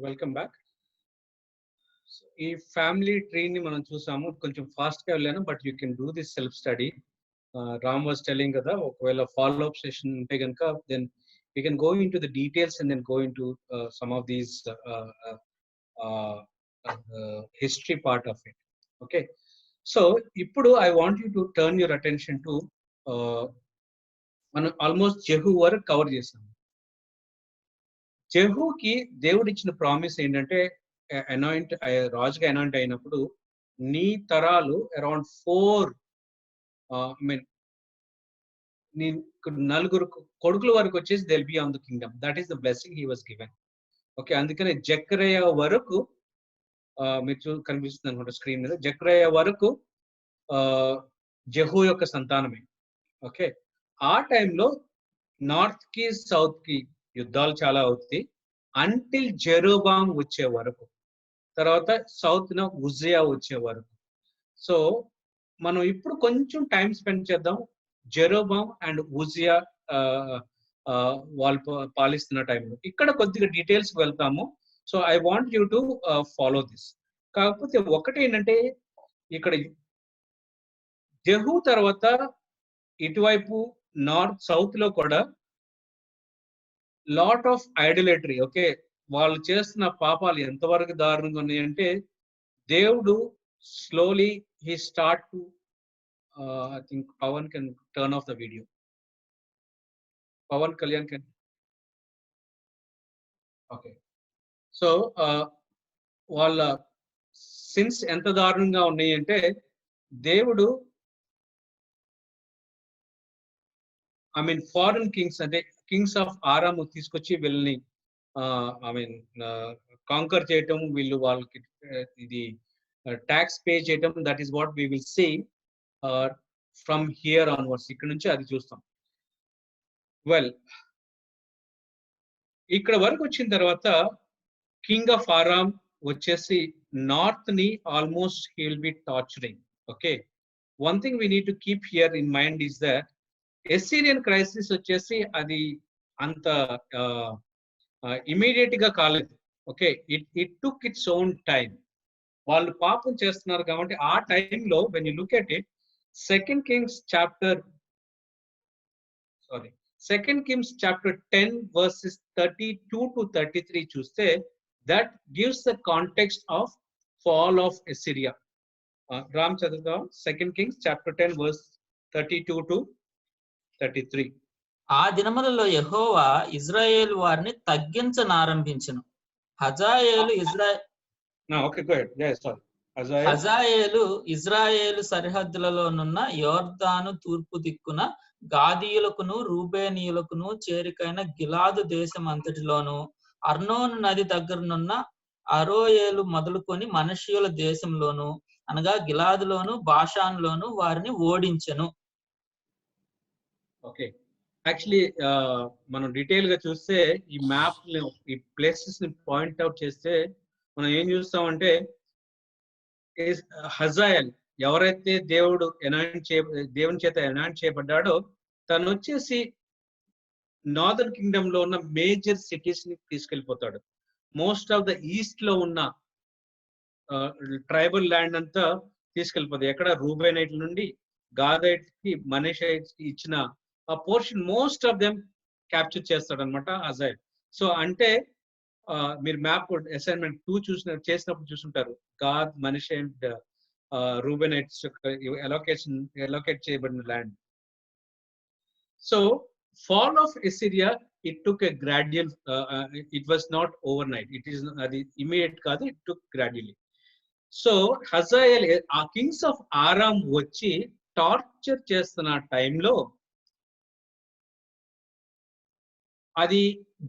Welcome back. ఈ family ట్రీని మనం చూసాము. కొంచెం ఫాస్ట్‌గా వెళ్ళాను. But you can do this self study. Ram was telling కదా, ఒకవేళ ఫాలో అప్ సెషన్ ఉంటే గనుక then we can go into the details and then go into some of these history part of it. Okay, so ఇప్పుడు I want you to turn your attention to మనం almost Jehu వరకు cover చేసాము. జెహూకి దేవుడు ఇచ్చిన promise ఏంటంటే, anoint రాజుగా anoint అయినప్పుడు నీ తరాలు అరౌండ్ 4 మీన్ నీ నలుగురు కొడుకుల వరకు వచ్చేసి they'll be on the kingdom. That is the blessing he was given. Okay, అందుకనే జకరియా వరకు మీరు కనిపిస్తుంది అనుకుంటా స్క్రీన్ మీద, జకరియా వరకు జెహూ యొక్క సంతానమే. ఓకే, ఆ టైంలో నార్త్ కి సౌత్ కి యుద్ధాలు చాలా అవుతాయి అంటిల్ జెరోబామ్ వచ్చే వరకు. తర్వాత సౌత్ న ఉజియా వచ్చే వరకు. సో మనం ఇప్పుడు కొంచెం టైం స్పెండ్ చేద్దాం జెరోబామ్ అండ్ ఉజియా వాళ్ళు పాలిస్తున్న టైంలో. ఇక్కడ కొద్దిగా డీటెయిల్స్ వెళ్తాము. So I want you to follow this. కాకపోతే ఒకటి ఏంటంటే, ఇక్కడ జెహూ తర్వాత ఇటువైపు నార్త్ సౌత్ లో కూడా లాట్ ఆఫ్ ఐడోలేటరీ. ఓకే, వాళ్ళు చేస్తున్న పాపాలు ఎంతవరకు దారుణంగా ఉన్నాయంటే, దేవుడు slowly he start to I think Pawan can turn off the video. Pawan Kalyan can. Okay, so వాళ్ళ సిన్స్ ఎంత దారుణంగా ఉన్నాయి అంటే, దేవుడు ఐ మీన్ ఫారెన్ కింగ్స్ అంటే కింగ్స్ ఆఫ్ ఆరాము తీసుకొచ్చి వీళ్ళని ఐ మీన్ కాంకర్ చేయటం, వీళ్ళు వాళ్ళకి ఇది ట్యాక్స్ పే చేయటం. That is what we will see from here onwards. ఇక్కడ నుంచి అది చూస్తాం. వెల్, ఇక్కడ వరకు వచ్చిన తర్వాత కింగ్ ఆఫ్ ఆరామ్ వచ్చేసి నార్త్ ని almost he will be torturing. Okay, one thing we need to keep here in mind is that Assyrian crisis వచ్చేసి అది అంత ఇమీడియట్ గా కాలేదు. Okay, it took its own time. వాళ్ళు పాపం చేస్తున్నారు కాబట్టి ఆ టైంలో when you look at it, second Kings chapter 10 verses 32 to 33 చూస్తే that gives the context of fall of Assyria. Ram చదువుతాం. 2 Kings chapter 10 verse 32 to 33. ఆ దినములలో యెహోవా ఇజ్రాయేలు వారిని తగ్గించనారంభించెను. హజాయేలు ఇజ్రాయేలు సరిహద్దులలోనున్న యోర్దాను తూర్పు దిక్కున గాదీయులకును రూబేనీయులకును చేరికైన గిలాదు దేశం అంతటిలోను, అర్నోను నది దగ్గరనున్న అరోయేలు మొదలుకొని మనష్యుల దేశంలోను అనగా గిలాదులోను బాషాన్లోను వారిని ఓడించెను. ఓకే, యాక్చువల్లీ మనం డీటెయిల్ గా చూస్తే ఈ మ్యాప్ ఈ ప్లేసెస్ ని పాయింట్ అవుట్ చేస్తే మనం ఏం చూస్తామంటే, హజాయల్ ఎవరైతే దేవుని చేత ఎనాయింట్ చేయబడ్డాడో తను వచ్చేసి నార్దర్న్ కింగ్డమ్ లో ఉన్న మేజర్ సిటీస్ ని తీసుకెళ్లిపోతాడు. మోస్ట్ ఆఫ్ ద ఈస్ట్ లో ఉన్న ట్రైబల్ ల్యాండ్ అంతా తీసుకెళ్లిపోతాయి. ఎక్కడ రూబేనైట్ల నుండి గాదైట్ కి మనీషైట్స్ కి ఇచ్చిన ఆ portion most of them capture చేస్తాడు అనమాట హజాయల్. సో అంటే మీరు మ్యాప్ అసైన్మెంట్ 2 చేసినప్పుడు చూసుంటారు. Gad, Manasseh and Reubenites allocate చేయబడిన land. So fall of Assyria it took a gradual, it was not overnight. It is అది ఇమీడియట్ కాదు, it took gradually. So Hazael ఆ కింగ్స్ ఆఫ్ ఆరామ్ వచ్చి torture చేస్తున్న టైంలో అది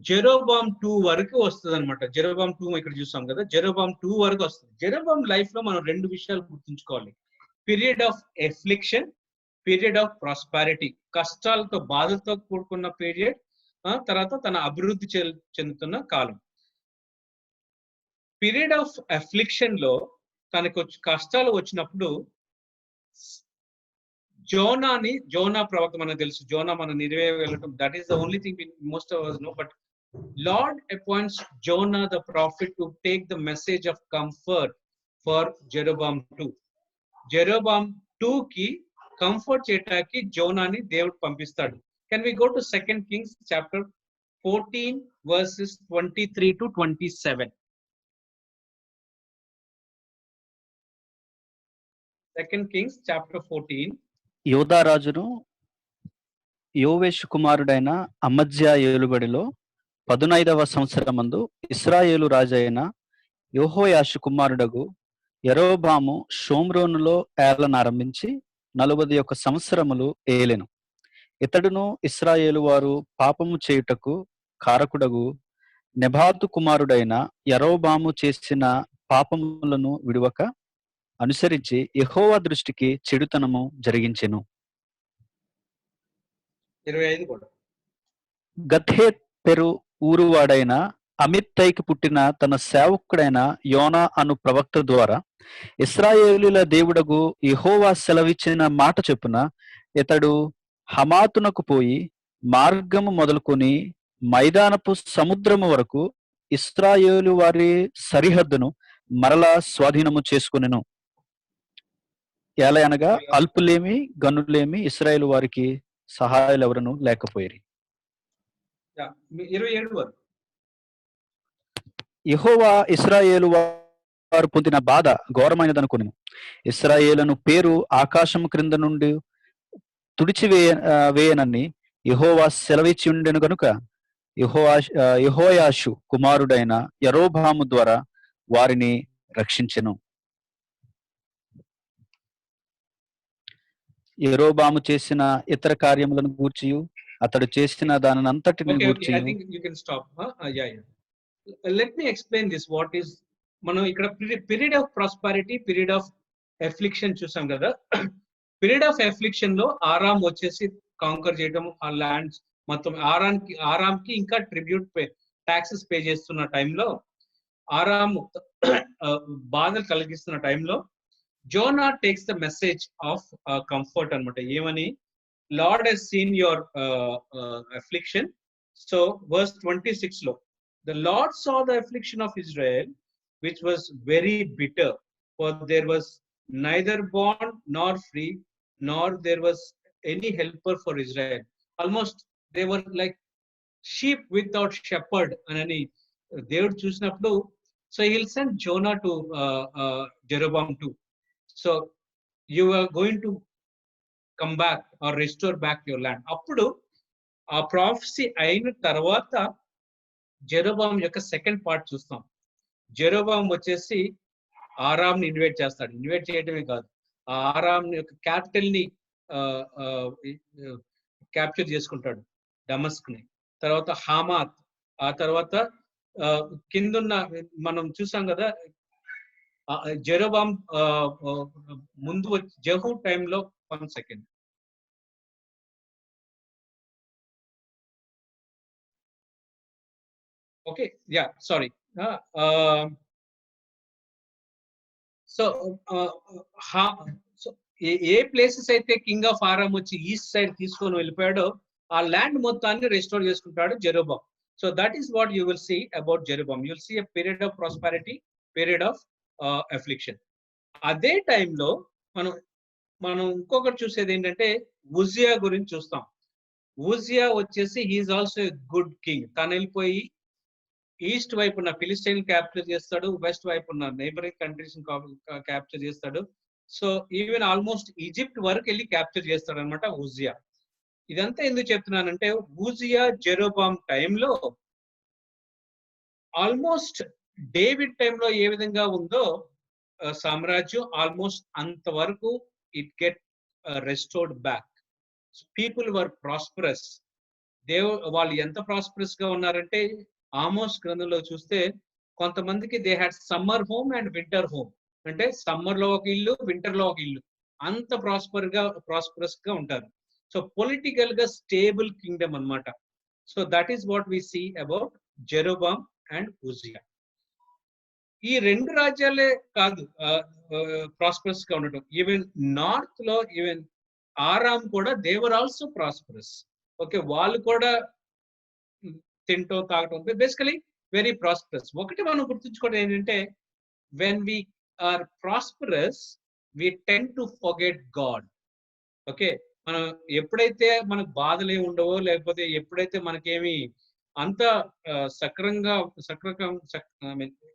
Jeroboam 2 వరకు వస్తుంది అనమాట. జెరోబామ్ 2 ఇక్కడ చూస్తాం కదా, జెరోబామ్ 2 వరకు వస్తుంది. జెరోబామ్ లైఫ్ లో మనం 2 విషయాలు గుర్తుంచుకోవాలి. Period of affliction, period of prosperity. కష్టాలతో బాధలతో కూడుకున్న పీరియడ్, తర్వాత తన అభివృద్ధి చెందుతున్న కాలం. పీరియడ్ ఆఫ్ అఫ్లిక్షన్ లో తనకు కష్టాలు వచ్చినప్పుడు జోనా ప్రవక్త మనకు తెలుసు. జోనా మన నినివే వెళ్ళటం, that is the only thing most of us know. But Lord appoints Jonah the prophet to take the message of comfort for Jeroboam 2. Jeroboam 2 కి కంఫర్ట్ చేయటానికి జోనాని దేవుడు పంపిస్తాడు. Can we go to 2 Kings chapter 14 verses 23 to 27? 2 Kings chapter 14. యోధారాజును యోవేషు కుమారుడైన అమజ్యా ఏలుబడిలో 15వ సంవత్సరమందు ఇశ్రాయేలు రాజైన యెహోయాషు కుమారుడగు యరొబాము షోమ్రోనులో ఏలనారంభించి 41 సంవత్సరములు ఏలెను. ఇతడును ఇశ్రాయేలు వారు పాపము చేయుటకు కారకుడగు నెబాతు కుమారుడైన యరొబాము చేసిన పాపములను విడువక అనుసరించి యెహోవా దృష్టికి చెడుతనము జరిగించెను. 25 కూడా. గత్హేపెరు ఊరువాడైన అమిత్తైకి పుట్టిన తన సేవకుడైన యోనా అను ప్రవక్త ద్వారా ఇశ్రాయేలుల దేవుడగు యెహోవా సెలవిచ్చిన మాట చొప్పున ఇతడు హమాతునకు పోయి మార్గము మొదలుకొని మైదానపు సముద్రము వరకు ఇశ్రాయేలు వారి సరిహద్దును మరలా స్వాధీనము చేసుకొనెను. ఏలయనగా అల్పులేమి గనులేమి ఇశ్రాయేలు వారికి సహాయాలు ఎవరను లేకపోయేరి. 27 వరకు. యెహోవా ఇశ్రాయేలు వారు పొందిన బాధ ఘోరమైనదనుకొనెను. ఇశ్రాయేలును పేరు ఆకాశం క్రింద నుండి వేయనని యెహోవా సెలవిచ్చి ఉండెను గనుక యెహోయాషు కుమారుడైన యరొబాము ద్వారా వారిని రక్షించెను. యరొబాము చేసిన ఇతర కార్యములను గూర్చియు అతడు చేసిన దానంతటిని గూర్చి. I think you can stop. Yeah. Let me explain this. What is మనం ఇక్కడ period of prosperity, period of affliction చూసాం కదా. పీరియడ్ ఆఫ్ ఎఫ్లిక్షన్ లో ఆరామ్ వచ్చేసి కాంకర్ చేయడం, ఆ ల్యాండ్స్ మొత్తం ఆరామ్కి ఇంకా ట్రిబ్యూట్ ట్యాక్సెస్ పే చేస్తున్న టైంలో, ఆరామ్ బాధలు కలిగిస్తున్న టైంలో Jonah takes the message of comfort అనమాట. ఏమని? Lord he's seen your affliction. So verse 26 లో, the Lord saw the affliction of Israel, which was very bitter, for there was neither bond nor free, nor there was any helper for Israel. Almost they were like sheep without shepherd అని దేవుడు చూసినప్పుడు, so he'll send Jonah to Jeroboam too. So you are going to come back or restore back your land. అప్పుడు ఆ prophecy అయిన తర్వాత జెరోబాం యొక్క second part చూస్తాం. జెరోబాం వచ్చేసి ఆరామ్ ని ఇన్వైట్ చేస్తాడు. ఇన్వైట్ చేయడమే కాదు, ఆ ఆరామ్ యొక్క క్యాపిటల్ ని క్యాప్చర్ చేసుకుంటాడు, డమస్క్ ని. తర్వాత హామాత్, ఆ తర్వాత కిందున్న మనం చూసాం కదా జెరోబాం ముందు జెహూ టైంలో. 1 second. Okay, yeah, sorry. So ఏ ప్లేసెస్ అయితే కింగ్ ఆఫ్ ఆరామ్ వచ్చి ఈస్ట్ సైడ్ తీసుకొని వెళ్ళిపోయాడో ఆ ల్యాండ్ మొత్తాన్ని రెస్టోర్ చేసుకుంటాడు Jeroboam. So that is what you will see about Jeroboam. You will see a period of prosperity, period of affliction. అదే టైంలో మనం ఇంకొకటి చూసేది ఏంటంటే ఉజియా గురించి చూస్తాం. ఉజియా వచ్చేసి he is also a good king. తను వెళ్ళిపోయి ఈస్ట్ వైపు ఉన్న ఫిలిస్టైన్ క్యాప్చర్ చేస్తాడు, వెస్ట్ వైపు ఉన్న నైబరింగ్ కంట్రీస్ క్యాప్చర్ చేస్తాడు. సో ఈవెన్ ఆల్మోస్ట్ ఈజిప్ట్ వరకు వెళ్ళి క్యాప్చర్ చేస్తాడు అనమాట ఉజియా. ఇదంతా ఎందుకు చెప్తున్నానంటే, ఉజియా జెరోబాం టైంలో ఆల్మోస్ట్ డేవిడ్ టైంలో ఏ విధంగా ఉందో సామ్రాజ్యం, ఆల్మోస్ట్ అంతవరకు it get restored back. People were prosperous. వాళ్ళు ఎంత ప్రాస్పరస్ గా ఉన్నారంటే, ఆమోస్ గ్రంథంలో చూస్తే కొంతమందికి they had summer home and winter home. అంటే సమ్మర్ లో ఒక ఇల్లు, వింటర్ లో ఒక ఇల్లు. అంత ప్రాస్పరస్ గా ఉంటారు. సో పొలిటికల్ గా స్టేబుల్ కింగ్డమ్ అన్నమాట. So that is what we see about Jeroboam and Uzziah. ఈ రెండు రాజ్యాలే కాదు ప్రాస్పరస్ గా ఉండటం, ఈవెన్ నార్త్ లో ఈవెన్ ఆరామ్ కూడా they were also prosperous. Okay, వాళ్ళు కూడా తింటూ తాగటం, బేసికలీ వెరీ ప్రాస్పరస్. ఒకటి మనం గుర్తుంచుకోవడం ఏంటంటే, when we are prosperous we tend to forget God. Okay, మనం ఎప్పుడైతే మనకు బాధలు ఏమి ఉండవో, లేకపోతే ఎప్పుడైతే మనకేమి అంత సక్రంగా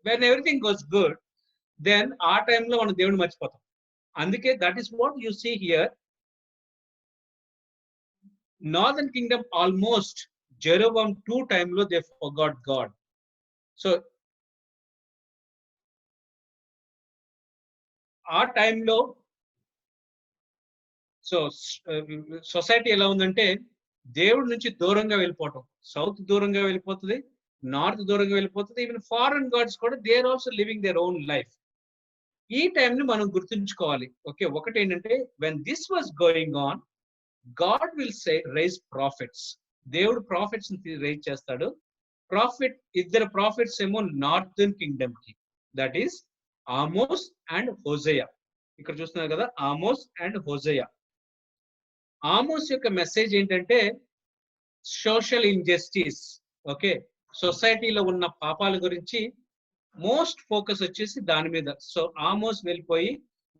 when everything goes good, then ఆ టైంలో మనం దేవుడిని మర్చిపోతాం. అందుకే that is what you see here. Northern kingdom almost Jeroboam 2 టైంలో దే ఫర్గాట్ గాడ్. సో ఆ టైంలో సో సొసైటీ ఎలా ఉందంటే, దేవుడి నుంచి దూరంగా వెళ్ళిపోవటం. సౌత్ దూరంగా వెళ్ళిపోతుంది, నార్త్ దూరంగా వెళ్ళిపోతుంది. ఈవెన్ ఫారెన్ గాడ్స్ కూడా they are also living their own life. ఈ టైంని మనం గుర్తుంచుకోవాలి. ఓకే, ఒకటి ఏంటంటే, when this was going on, God will say raise prophets. దేవుడు ప్రాఫిట్స్ రైజ్ చేస్తాడు. ఇద్దరు ప్రాఫిట్స్ ఏమో నార్దర్న్ కింగ్డమ్ కి, that is Amos and Hosea. ఇక్కడ చూస్తున్నారు కదా, ఆమోస్ అండ్ హోజేయా. ఆమోస్ యొక్క మెసేజ్ ఏంటంటే సోషల్ ఇంజస్టిస్. ఓకే, సొసైటీలో ఉన్న పాపాల గురించి మోస్ట్ ఫోకస్ వచ్చేసి దాని మీద. సో ఆమోస్ వెళ్ళిపోయి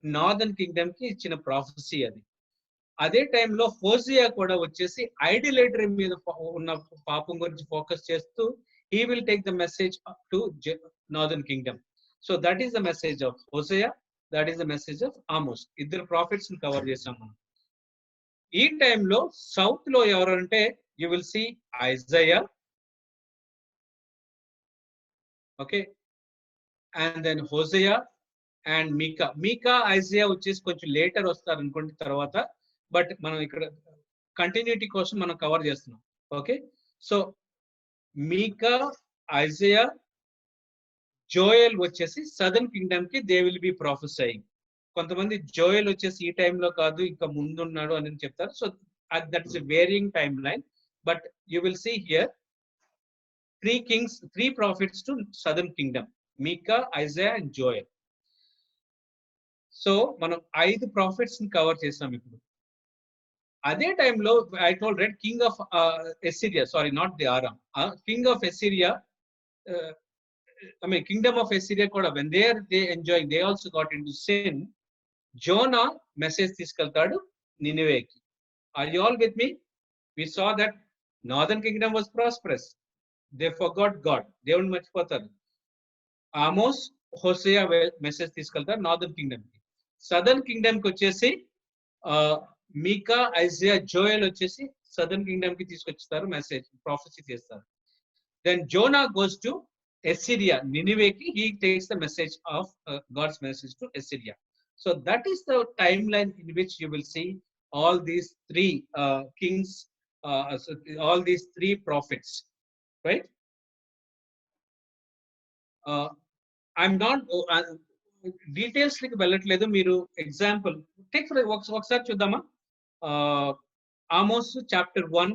నార్దర్న్ కింగ్డమ్ కి ఇచ్చిన ప్రాఫెసీ అది. అదే టైంలో హోజియా కూడా వచ్చేసి ఐడిలేటరీ మీద ఉన్న పాపం గురించి ఫోకస్ చేస్తూ he will take the message to northern kingdom. So that is the message of Hosea, that is the message of Amos. ఇద్దరు ప్రాఫిట్స్ ని కవర్ చేసాం మనం. ఈ టైంలో సౌత్ లో ఎవరంటే, you will see Isaiah, okay, and then Hosea and Micah. Micah, Isaiah వచ్చేసి కొంచెం లేటర్ వస్తారు అనుకోండి తర్వాత, బట్ మనం ఇక్కడ కంటిన్యూటీ కోసం మనం కవర్ చేస్తున్నాం. ఓకే, సో మీకా, ఐజయా, జోయల్ వచ్చేసి సదర్న్ కింగ్డమ్ కి దే విల్ బి ప్రొఫెసయింగ్. కొంతమంది జోయల్ వచ్చేసి ఈ టైంలో కాదు ఇంకా ముందున్నాడు అని చెప్తారు. So that is a varying timeline, but you will see here 3 kings, 3 prophets to southern kingdom, Micah, Isaiah and Joel. So మనం 5 ప్రాఫిట్స్ ని కవర్ చేసాం ఇప్పుడు. అదే టైంలో I told red king of Assyria, sorry not the Aram, king of Assyria, kingdom of Assyria కూడా when they enjoying, they also got into sin. Zona message తీసుకెళ్తాడు నినివేకి. Are you all with me? We saw that northern kingdom was prosperous, they forgot God, దేవుని మర్చిపోతారు. Amos, Hosea message తీసుకెళ్తారు northern kingdom కి. Southern kingdom కి వచ్చేసి Micah, Isaiah, Joel వచ్చేసి southern kingdom కి తీసుకొచ్చేస్తారు, మెసేజ్ ప్రాఫెసీ చేస్తారు. Then Jonah goes to Assyria, Nineveh, he takes the message of God's message to Assyria. So that is the timeline in which you will see all these 3 kings, all these 3 prophets, right? I'm not details like vellatledu, meeru example take for ఒకసారి చూద్దామా. Amos chapter 1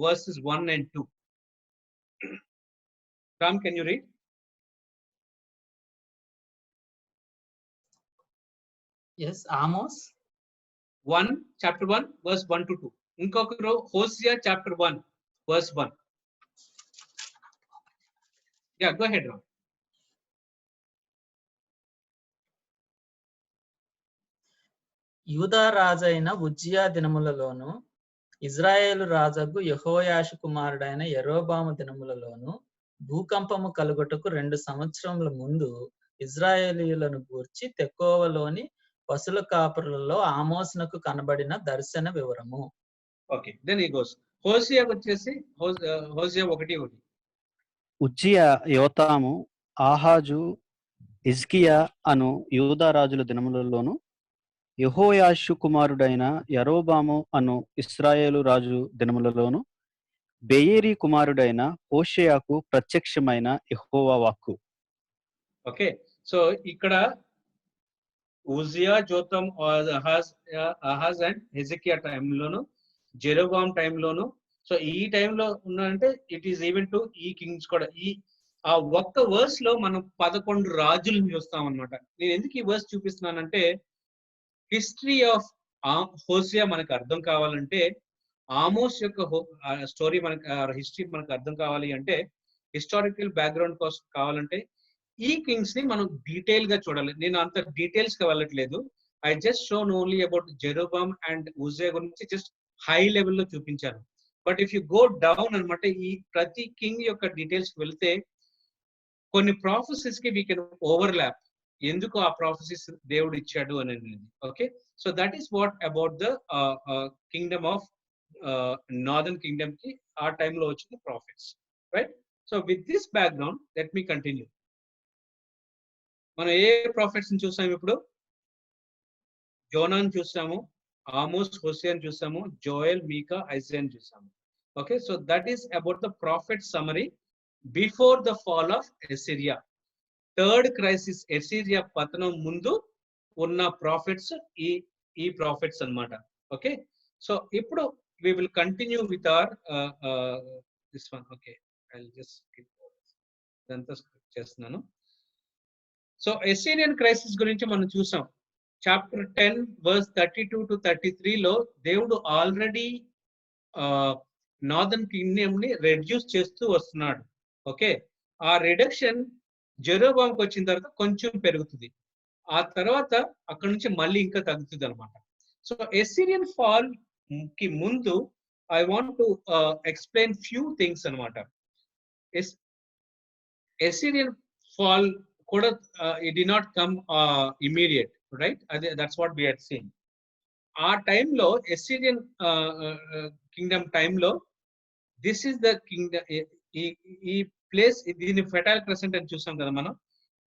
verses 1 and 2. Ram, can you read? Yes, Amos 1, chapter 1, verse 1 to 2. Inkokaru Hosea chapter 1, verse 1. Yeah, go ahead, Ram. యూదా రాజైన ఉజ్జియా దినములలోను, ఇజ్రాయేలు రాజగు యెహోయాషు కుమారుడైన యెరోబాము దినములలోను భూకంపము కలుగుటకు 2 సంవత్సరముల ముందు ఇజ్రాయేలీయులను గూర్చి తెకోవలోని పశుల కాపురులలో ఆమోసునకు కనబడిన దర్శన వివరము. Okay, then he goes. హోషేయా వచ్చేసి హోషేయా 1:1. ఉజ్జియా, యోతాము, ఆహాజు, హిజ్కియా అను యూదా రాజుల దినములలోను, యెహోయాషు కుమారుడైన యరోబాము అను ఇశ్రాయేలు రాజు దినములలోను బెయేరీ కుమారుడైన హోషేయాకు ప్రత్యక్షమైన యెహోవా వాక్కు. ఓకే, సో ఇక్కడ Uzziah, Jotham, Ahaz and Hezekiah టైంలోను, జెరోబామ్ టైంలోను, సో ఈ టైంలో ఉన్నారంటే ఇట్ ఈస్ ఈవెన్ టు ఈ కింగ్స్ కూడా. ఆ ఒక్క వర్స్ లో మనం 11 రాజులను చూస్తాం అనమాట. నేను ఎందుకు ఈ వర్స్ చూపిస్తున్నానంటే, హిస్టరీ ఆఫ్ హోషేయా మనకు అర్థం కావాలంటే ఆమోస్ యొక్క స్టోరీ మనకి హిస్టరీ మనకు అర్థం కావాలి అంటే, హిస్టారికల్ బ్యాక్గ్రౌండ్ కోసం కావాలంటే ఈ కింగ్స్ ని మనం డీటెయిల్ గా చూడాలి. నేను అంత డీటెయిల్స్ గా వెళ్ళట్లేదు. I just shown only about Jeroboam and Uzziah గురించి జస్ట్ హై లెవెల్లో చూపించాను. But if you go down అనమాట, ఈ ప్రతి కింగ్ యొక్క డీటెయిల్స్ వెళ్తే కొన్ని ప్రాఫెసెస్ కి వీ కెన్ ఓవర్లాప్. ఎందుకు ఆ ప్రాఫెసెస్ దేవుడు ఇచ్చాడు అనేది. Okay, so that is what about the Kingdom of northern kingdom కి ఆ టైంలో వచ్చిన profits, right? So with this background let me continue. మనం ఏ ప్రాఫిట్స్ ని చూసాము ఇప్పుడు? జోనాన్ చూసాము, ఆమోస్, హోసేయన్ చూసాము, జోయల్, మీకా, ఐజాయన్ చూసాము. Okay, so that is about the prophet summary before the fall of Assyria. Third crisis, Assyria పతనం ముందు ఉన్న ప్రాఫిట్స్ ఈ ప్రాఫిట్స్ అన్నమాట. ఓకే, సో ఇప్పుడు we will continue with our this one. Okay, I'll just skip ఇదంతా చేస్తున్నాను. So ఎసిరియన్ crisis గురించి మనం చూసాం. చాప్టర్ 10 వర్స్ 32 to 33 లో దేవుడు ఆల్రెడీ నార్దర్న్ కింగ్డమ్ ని రెడ్యూస్ చేస్తూ వస్తున్నాడు. ఓకే, ఆ రిడక్షన్ జెరోబామ్కి వచ్చిన తర్వాత కొంచెం పెరుగుతుంది, ఆ తర్వాత అక్కడ నుంచి మళ్ళీ ఇంకా తగ్గుతుంది అనమాట. సో ఎసిరియన్ ఫాల్ కి ముందు I want to explain few things అనమాట. ఎసిరియన్ ఫాల్ కూడా it did not come immediate, right? అదే that's what we had seen. ఆ టైంలో ఎసిరియన్ కింగ్డమ్ టైంలో దిస్ ఈస్ ద కింగ్డమ్, ఈ ప్లేస్, దీన్ని ఫెటైల్ క్రెసెంట్ అని చూసాం కదా మనం.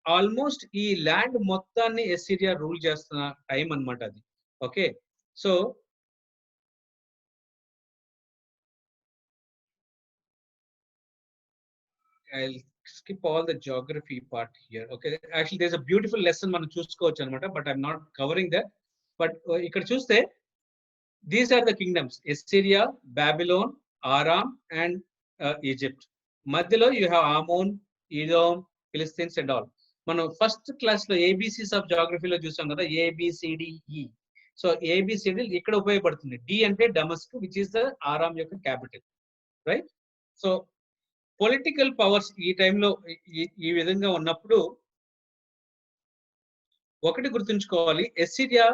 ఆల్మోస్ట్ ఈ ల్యాండ్ మొత్తాన్ని ఎసిరియా రూల్ చేస్తున్న టైం అన్నమాట అది. Okay, so I'll skip all the geography part here. Okay, actually there's a beautiful lesson మనం చూసుకోవచ్చు అనమాట, but I'm not covering that. But ఇక్కడ చూస్తే these are the kingdoms: Assyria, Babylon, Aram and Egypt. మధ్యలో you have Ammon, Edom, Philistines and all. మనం first class లో ABCs of జాగ్రఫీలో చూసాం కదా, ఏబిసిడిఈ. సో ఏబిసిడి ఇక్కడ ఉపయోగపడుతుంది. డి అంటే డమస్క్, విచ్ ఇస్ ద ఆరామ్ యొక్క capital, right? So political powers ఈ టైంలో ఈ విధంగా ఉన్నప్పుడు ఒకటి గుర్తుంచుకోవాలి, ఎసిరియా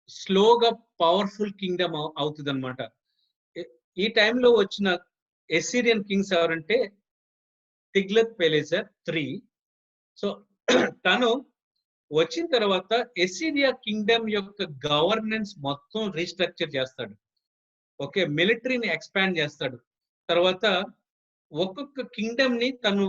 స్లోగా పవర్ఫుల్ కింగ్డమ్ అవుతుంది అనమాట. ఈ టైంలో వచ్చిన ఎసిరియన్ కింగ్స్ ఎవరంటే తిగ్లత్ పిలెసర్ III. సో తను వచ్చిన తర్వాత ఎసిరియా కింగ్డమ్ యొక్క గవర్నెన్స్ మొత్తం రీస్ట్రక్చర్ చేస్తాడు. ఓకే, మిలిటరీని ఎక్స్పాండ్ చేస్తాడు. తర్వాత ఒక్కొక్క కింగ్డమ్ ని తను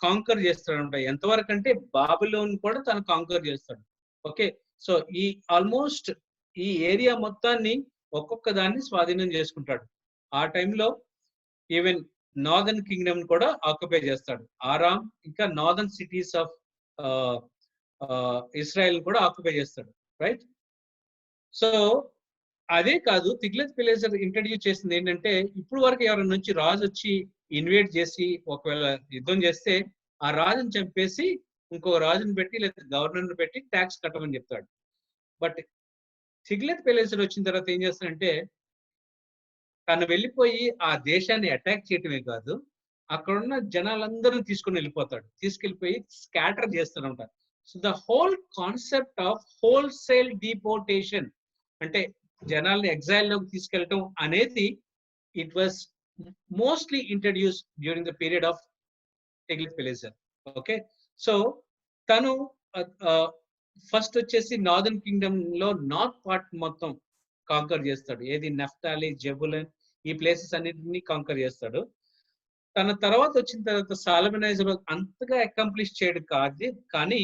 కాంకర్ చేస్తాడు అనమాట. ఎంతవరకు అంటే బాబిలోన్ కూడా తను కాంకర్ చేస్తాడు. ఓకే, సో ఈ ఆల్మోస్ట్ ఈ ఏరియా మొత్తాన్ని ఒక్కొక్క దాన్ని స్వాధీనం చేసుకుంటాడు. ఆ టైంలో ఈవెన్ నార్దర్న్ కింగ్డమ్ కూడా ఆక్యుపై చేస్తాడు. ఆరామ్ ఇంకా నార్దర్న్ సిటీస్ ఆఫ్ ఇస్రాయల్ కూడా ఆక్యుపై చేస్తాడు, రైట్? సో అదే కాదు, తిగ్లత్ పిలెసర్ ఇంట్రడ్యూస్ చేసింది ఏంటంటే, ఇప్పుడు వరకు ఎవరి నుంచి రాజు వచ్చి ఇన్వేట్ చేసి ఒకవేళ యుద్ధం చేస్తే ఆ రాజుని చంపేసి ఇంకో రాజుని పెట్టి లేదా గవర్నర్ని పెట్టి ట్యాక్స్ కట్టమని చెప్తాడు. బట్ తిగ్లత్ పిలెసర్ వచ్చిన తర్వాత ఏం చేస్తాడంటే, తను వెళ్ళిపోయి ఆ దేశాన్ని అటాక్ చేయటమే కాదు, అక్కడున్న జనాలందరూ తీసుకుని వెళ్ళిపోతాడు. తీసుకెళ్ళిపోయి స్కాటర్ చేస్తూ ఉంటారు. So the whole concept of wholesale deportation, అంటే జనాల్ని ఎగ్జైల్ లోకి తీసుకెళ్ళటం అనేది, it was mostly introduce during the period of Tiglath Pileser. Okay, so తను ఫస్ట్ వచ్చేసి నార్దర్న్ కింగ్డమ్ లో నార్త్ పార్ట్ మొత్తం కాంకర్ చేస్తాడు. ఏది నఫ్తాలి, జెబులన్, ఈ ప్లేసెస్ అన్నిటిని కాంకర్ చేస్తాడు. తన తర్వాత వచ్చిన తర్వాత సాలమనైజర్ అంతగా అకంప్లిష్ చేయడు కాదు, కానీ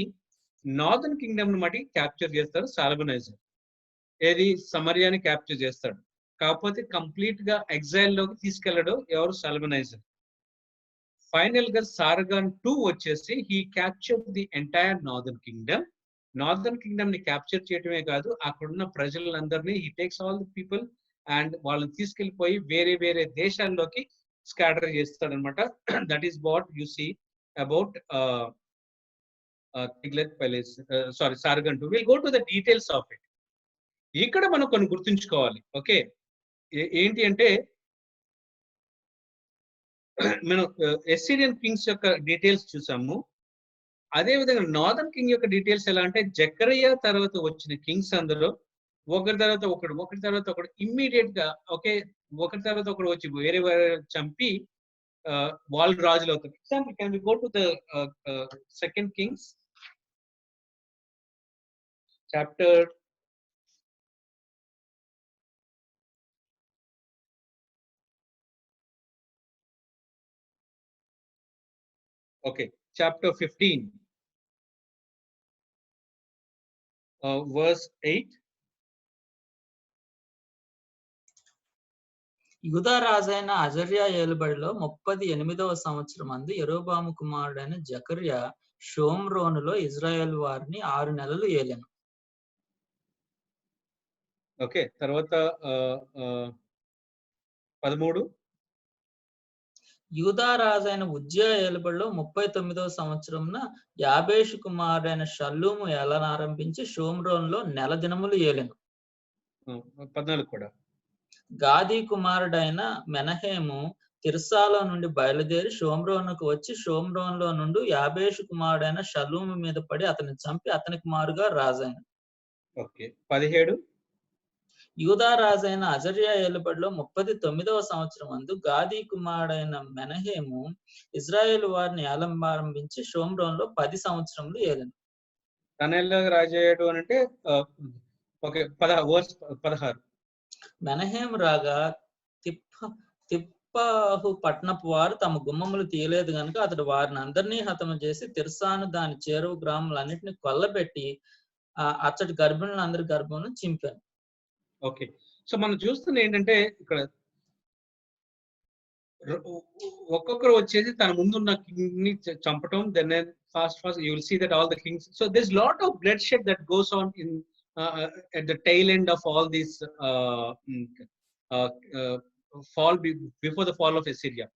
నార్దర్న్ కింగ్డమ్ ని మట్టి క్యాప్చర్ చేస్తాడు సాలమనైజర్. ఏది సమరియాని క్యాప్చర్ చేస్తాడు, కాకపోతే కంప్లీట్ గా ఎగ్జైల్ లోకి తీసుకెళ్లడు ఎవరు, సాలమనైజర్. ఫైనల్ గా సారగాన్ II వచ్చేసి he capture the entire northern kingdom. Northern kingdom ని క్యాప్చర్ చేయడమే కాదు, అక్కడున్న ప్రజలందరినీ he takes all the people and వాళ్ళని తీసుకెళ్లిపోయి వేరే వేరే దేశాల్లోకి స్కాటర్ చేస్తాడు అనమాట. That is what you see about Tiglath Pileser, Sargon II. Will go to the details of it. ఇక్కడ మనం కొన్ని గుర్తుంచుకోవాలి. ఓకే, ఏంటి అంటే మనం ఎస్సిరియన్ కింగ్స్ యొక్క డీటెయిల్స్ చూసాము. అదే విధంగా నార్దర్న్ కింగ్ యొక్క డీటెయిల్స్ ఎలా అంటే జకరియా తర్వాత వచ్చిన కింగ్స్ అందరూ ఒకరి తర్వాత ఒకడు ఇమ్మీడియట్ గా ఒకరి తర్వాత ఒకడు వచ్చి వేరే చంపి వాళ్ళు రాజులు అవుతారు. Example can we go to the second Kings chapter chapter 15 verse 8. యూదా రాజైన అజర్యా ఏలుబడిలో 38వ సంవత్సరం అందు యెరోబాము కుమారుడైన జకర్యా షోమ్రోనులో ఇజ్రాయేల్ వారిని 6 నెలలు ఏలెను. తర్వాత 13. యూదా రాజైన ఉజ్జియా ఏలుబడిలో 39వ సంవత్సరంన యాబేషు కుమారుడైన షల్లూము ఏలనారంభించి షోమ్రోనులో 1 నెల దినములు ఏలెను. 14 కూడా. గాదీ కుమారుడైన మెనహేము తిర్సాలో నుండి బయలుదేరి షోమ్రోనుకు వచ్చి షోమ్రోన్లో నుండి యాబేషు కుమారుడైన షల్లూము మీద పడి అతన్ని చంపి అతనికి మారుగా రాజైన. 17. యూదా రాజైన అజర్యా ఏలుబడిలో 39వ సంవత్సరం అందు గాదీ కుమారుడైన మెనహేము ఇజ్రాయేల్ వారిని ఏలంబారంభించి షోమ్రోన్లో 10 సంవత్సరములు ఏలెను. తనెల్లో రాజయ్యాడు అని అంటే 16. మెనహేము రాగా తిప్పాహు పట్టణపు వారు తమ గుమ్మములు తీయలేదు గనుక అతడు వారిని అందరినీ హతము చేసి తిర్సాను దాని చేరువు గ్రామాలన్నింటినీ కొల్లబెట్టి అచ్చటి గర్భిణులు అందరి గర్భమును చింపాను. సో మనం చూస్తున్న ఏంటంటే ఇక్కడ ఒక్కొక్కరు వచ్చేసి తన ముందున్న కింగ్ ని చంపటం. Then first you will see that all the kings. So this lot of bloodshed that goes on in at the tail end of all these fall before the fall of Assyria.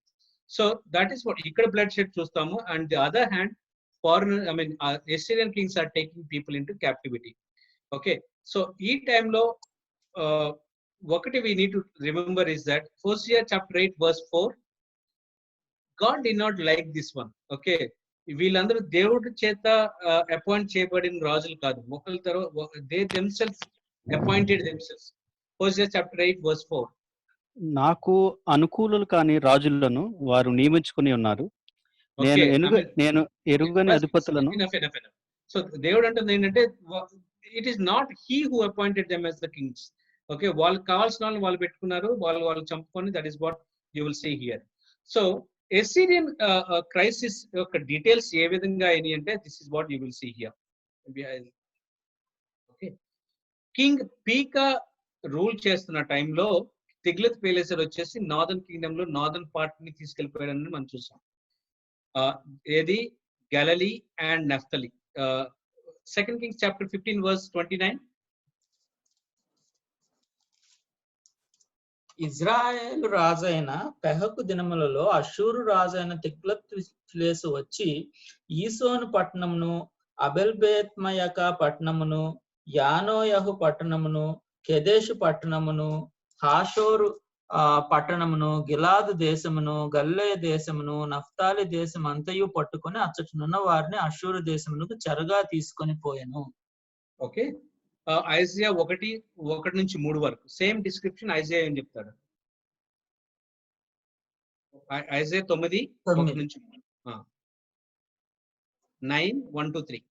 So that is what ikkada bloodshed chustamu. And the other hand, Assyrian kings are taking people into captivity. So ee time lo ఒకటి we need to remember is that Hosea chapter 8 verse 4, God did not like this one. వీళ్ళందరూ దేవుడి చేత appoint చేయబడిన రాజులు కాదు. ఒకరి తర్వాత they themselves appointed themselves. హోషేయా చాప్టర్ 8 వర్స్ 4. నాకు అనుకూలులు కాని రాజులను వారు నియమించుకుని ఉన్నారు. నేను ఎరుగని అధిపతులను. సో దేవుడు అంటుంది ఏంటంటే it is not he who appointed them as the kings. వాళ్ళకి కావాల్సిన వాళ్ళు వాళ్ళు పెట్టుకున్నారు, వాళ్ళు చంపుకొని. That is what you will see here. So Assyrian crisis యొక్క డీటెయిల్స్ ఏ విధంగా అయినాయి అంటే this is what you will see here. King Pekah rule చేస్తున్న టైంలో తిగ్లత్ పిలేసర్ వచ్చేసి నార్దర్న్ కింగ్డమ్ లో నార్దర్న్ పార్ట్ ని తీసుకెళ్లిపోయాడని మనం చూసాం. ఏది Galilee and Naphtali. Second Kings chapter 15 verse 29. Israel రాజైన పెహకు దినములలో అషూరు రాజైన తిగ్లత్-పిలేసరు వచ్చి ఈసోను పట్టణమును, అబెల్బేత్మయక పట్టణమును, యానోయహు పట్టణమును, కెదెషు పట్టణమును, హాషోరు పట్టణమును, గిలాదు దేశమును, గలిలయ దేశమును, నఫ్తాలి దేశం అంతయు పట్టుకొని అచ్చటనున్న వారిని అషూరు దేశమునకు చెరగా తీసుకొని పోయెను. ఐజయా 1 నుంచి 3 వరకు సేమ్ డిస్క్రిప్షన్. ఐజయా ఏం చెప్తాడు? ఐజయా 9 నుంచి 9 1 to 3.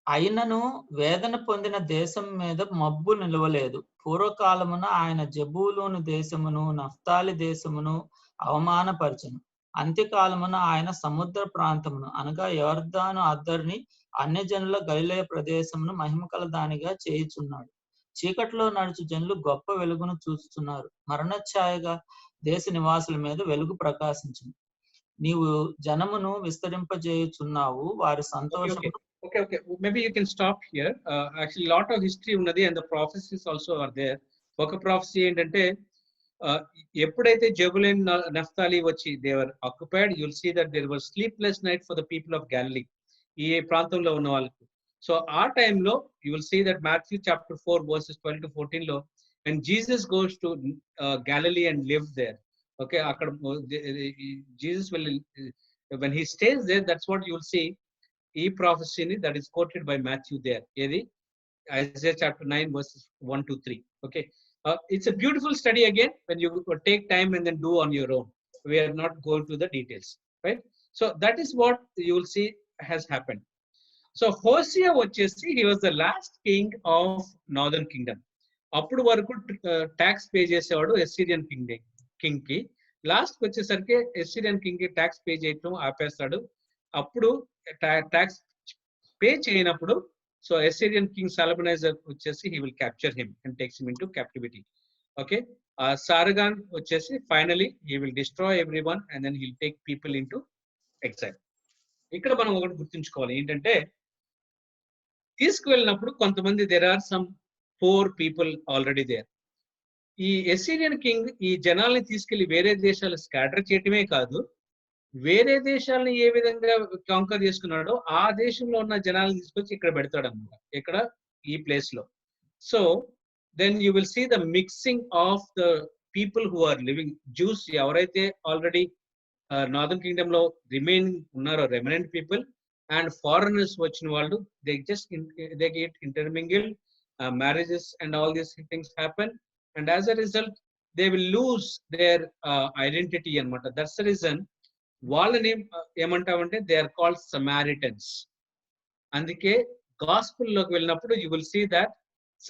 అయినను వేదన పొందిన దేశం మీద మబ్బు నిలవలేదు. పూర్వకాలమున ఆయన జెబూలూను దేశమును, నఫ్తాలి దేశమును అవమానపరచెను. అంత్యకాలమున ఆయన సముద్ర ప్రాంతమును అనగా యొర్దాను అద్దరిని, అన్యజనుల గలిలయ ప్రదేశమును మహిమకల దానిగా చేయుచున్నాడు. చీకట్లో నడుచు జనులు గొప్ప వెలుగును చూస్తున్నారు. మరణఛాయగా దేశ నివాసుల మీద వెలుగు ప్రకాశించును. నీవు జనమును విస్తరింపజేయుచున్నావు, వారి సంతోషము. Maybe you can stop here. Actually lot of history ఉన్నది and the prophecies also are there. ఒక prophecy ఏంటంటే ఎప్పుడైతే జెబులూన్ నఫ్తాలి వచ్చి they were occupied, you will see that there was sleepless night for the people of Galilee. ఈ ప్రాంతంలో ఉన్న వాళ్ళకు. So ఆ టైంలో you will see that Matthew chapter 4 verses 12 to 14 లో when Jesus goes to Galilee and lives there, okay, Jesus will, when he stays there, that's what you will see. Prophecy that is quoted by Matthew there. Isaiah chapter 9 verses 1 to 3. Okay, it's a beautiful study again when you take time and then do on your own. We are not going to the details, right? So that is what you will see has happened. So Hosea వచ్చేసి he was the last king of northern kingdom. అప్పుడు వరకు tax pay చేసేవాడు ఎస్సిరియన్ king కి. Last వచ్చేసరికి ఎస్సిరియన్ king కి tax pay చేయటం ఆపేస్తాడు. అప్పుడు tax pay చేయనప్పుడు సో ఎస్సిరియన్ కింగ్ సాలమనైజర్ వచ్చేసి he will capture him and takes him into captivity. Okay, Sargon వచ్చేసి finally he will destroy everyone and then he'll take people into exile. ఇక్కడ మనం ఒకటి గుర్తుంచుకోవాలి ఏంటంటే, తీసుకువెళ్ళినప్పుడు కొంతమంది there are some poor people already there. ఈ ఎస్సిరియన్ king ఈ జనాల్ని తీసుకెళ్లి వేరే దేశాలు స్కాటర్ చేయటమే కాదు, వేరే దేశాలని ఏ విధంగా కాంకర్ చేసుకున్నాడో ఆ దేశంలో ఉన్న జనాలను తీసుకొచ్చి ఇక్కడ పెడతాడు అనమాట, ఇక్కడ ఈ ప్లేస్ లో. So then you will see the mixing of the people who are living, Jews ఎవరైతే ఆల్రెడీ నార్దర్న్ కింగ్డమ్ లో రిమైనింగ్ ఉన్నారో రెమినెంట్ పీపుల్, అండ్ ఫారినర్స్ వచ్చిన వాళ్ళు, they just they get intermingle, marriages and all these things happen, and as a result they will lose their identity anamata. That's the reason వాళ్ళని ఏమంటామంటే they are called Samaritans. అందుకే gospel లోకి వెళ్ళినప్పుడు you will see that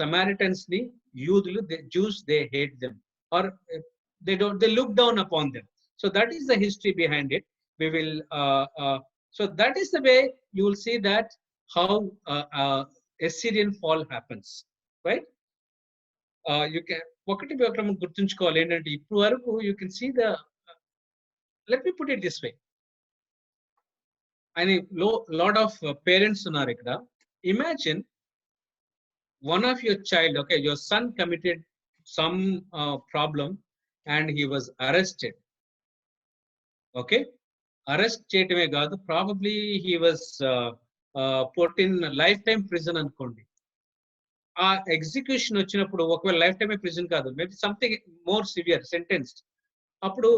Samaritans ని యూదులు, Jews, they hate them or they look down upon them. So that is the history behind it. We will so that is the way you will see that how Assyrian fall happens, right? You can ఒకటి గుర్తుంచుకోవాలి ఏంటంటే ఇప్పుడు వరకు you can see the, let me put it this way, and lot of parents uన్నారు ఇక్కడ. Imagine one of your child, okay, your son committed some problem and he was arrested. Okay, arrest చేయటమే కాదు, probably he was put in lifetime prison అనుకోండి. ఆ execution వచ్చినప్పుడు ఒకవేళ life టైమే prison కాదు, maybe something more severe sentenced, అప్పుడు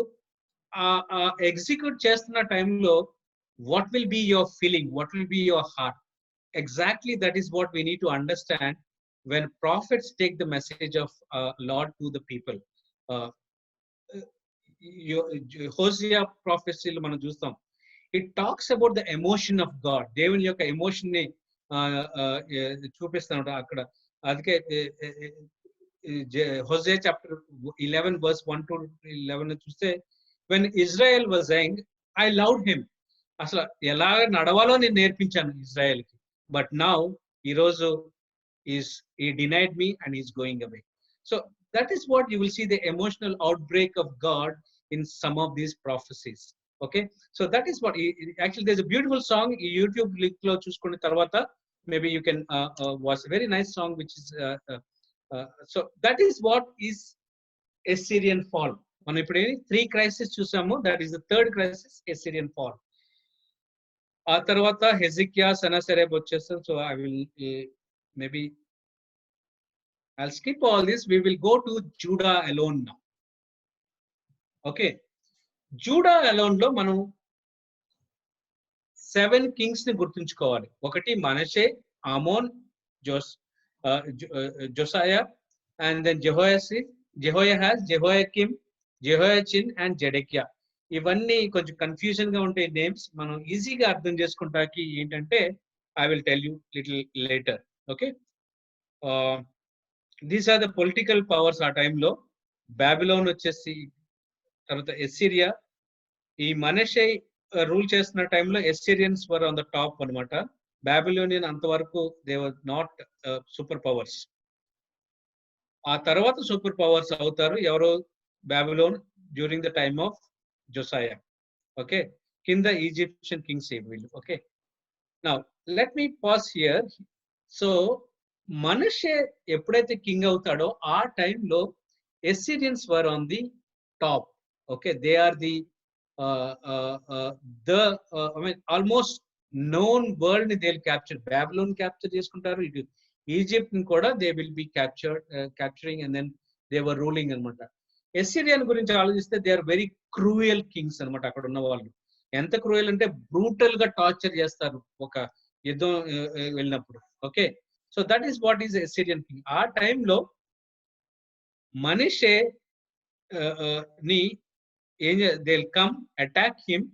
execute చేస్తున్న టైంలో what will be your feeling, what will be your heart? Exactly, that is what we need to understand when prophets take the message of Lord to the people. Hosea prophecy lo manam chustam, it talks about the emotion of God. దేవుని యొక్క emotion ని చూపిస్తాడు అక్కడ. అందుకే Hosea chapter 11 verse 1 to 11 చూస్తే, when Israel was saying, I loved him, అసలు ఎలా నడవాలో నేను నేర్పించాను ఇజ్రాయెల్ కి, బట్ నౌ ఈ రోజు he denied me and he's going away. So that is what you will see, the emotional outbreak of God in some of these prophecies. Okay, so that is what actually there's a beautiful song YouTube link lo chuskone tarvata maybe you can watch a very nice song which is so that is what is Assyrian fall. మనం ఇప్పుడు 3 crisis చూసాము, that is the third crisis, Assyrian fall. ఆ తర్వాత హెజికియా, సెనసెరెబ్ వచ్చేస్తారు. So I will maybe I'll skip all this. We will go to Judah alone now. Okay, Judah alone లో మనం 7 kings ని గుర్తుంచుకోవాలి. ఒకటి మనషే, ఆమోన్, జోసాయా, అండ్ దెన్ జెహోయాహాజ్, జెహోయాకిమ్, జెహోయాచిన్ అండ్ జెడెకియా. ఇవన్నీ కొంచెం కన్ఫ్యూజన్ గా ఉంటాయి నేమ్స్, మనం ఈజీగా అర్థం చేసుకుంటాకి ఏంటంటే I will tell you little later. Okay, these are the political powers ఆ టైంలో. బాబిలోన్ వచ్చేసి, తర్వాత ఎస్సిరియా. ఈ మనషే రూల్ చేస్తున్న టైంలో Assyrians were on the top అనమాట. బాబిలోనియన్ అంతవరకు they were not super powers. ఆ తర్వాత సూపర్ పవర్స్ అవుతారు ఎవరు? Babylon during the time of Josiah. Okay, కింద ఈజిప్షియన్ కింగ్స్ వీళ్ళు. Okay, now let me pass here. So Manasseh ఎప్పుడైతే కింగ్ అవుతాడో ఆ టైంలో Assyrians were on the top. Okay, they are the I mean almost known world ni they'll capture. Babylon capture చేసుకుంటారు, ఇటు Egypt ని కూడా they will be capturing, and then they were ruling అనమాట. Assyrian గురించి ఆలోచిస్తే they are very cruel kings అనమాట. అక్కడ ఉన్న వాళ్ళు ఎంత క్రూయల్ అంటే బ్రూటల్ గా టార్చర్ చేస్తారు ఒక యుద్ధం వెళ్ళినప్పుడు. Okay, so that is what is Assyrian king. ఆ టైంలో మనిషే ని ఏం they will come attack him,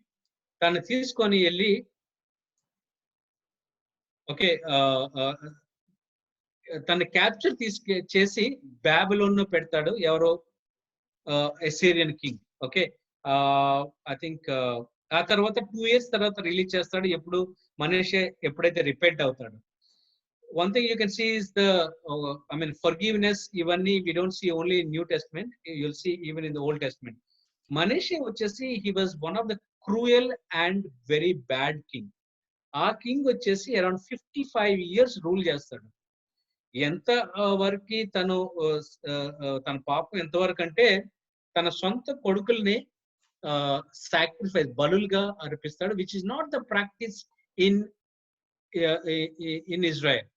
తను తీసుకొని వెళ్ళి ఓకే తన క్యాప్చర్ చేసి బాబిలోన్ పెడతాడు. ఎవరో ఎస్సిరియన్ కింగ్. ఓకే, ఐ థింక్ ఆ తర్వాత 2 years తర్వాత రిలీజ్ చేస్తాడు. ఎప్పుడు మనిషి ఎప్పుడైతే రిపెంట్ అవుతాడు. One thing you can see is the forgiveness. ఇవన్నీ we don't see only in New Testament, you'll see even in the Old Testament. మనిషి వచ్చేసి he was one of the cruel and very bad king. ఆ king వచ్చేసి around 55 years rule చేస్తాడు. ఎంత వరకు తన పాపం ఎంతవరకు అంటే తన సొంత కొడుకుల్ని సాక్రిఫైస్ బలులుగా అర్పిస్తాడు, which is not the practice in Israel.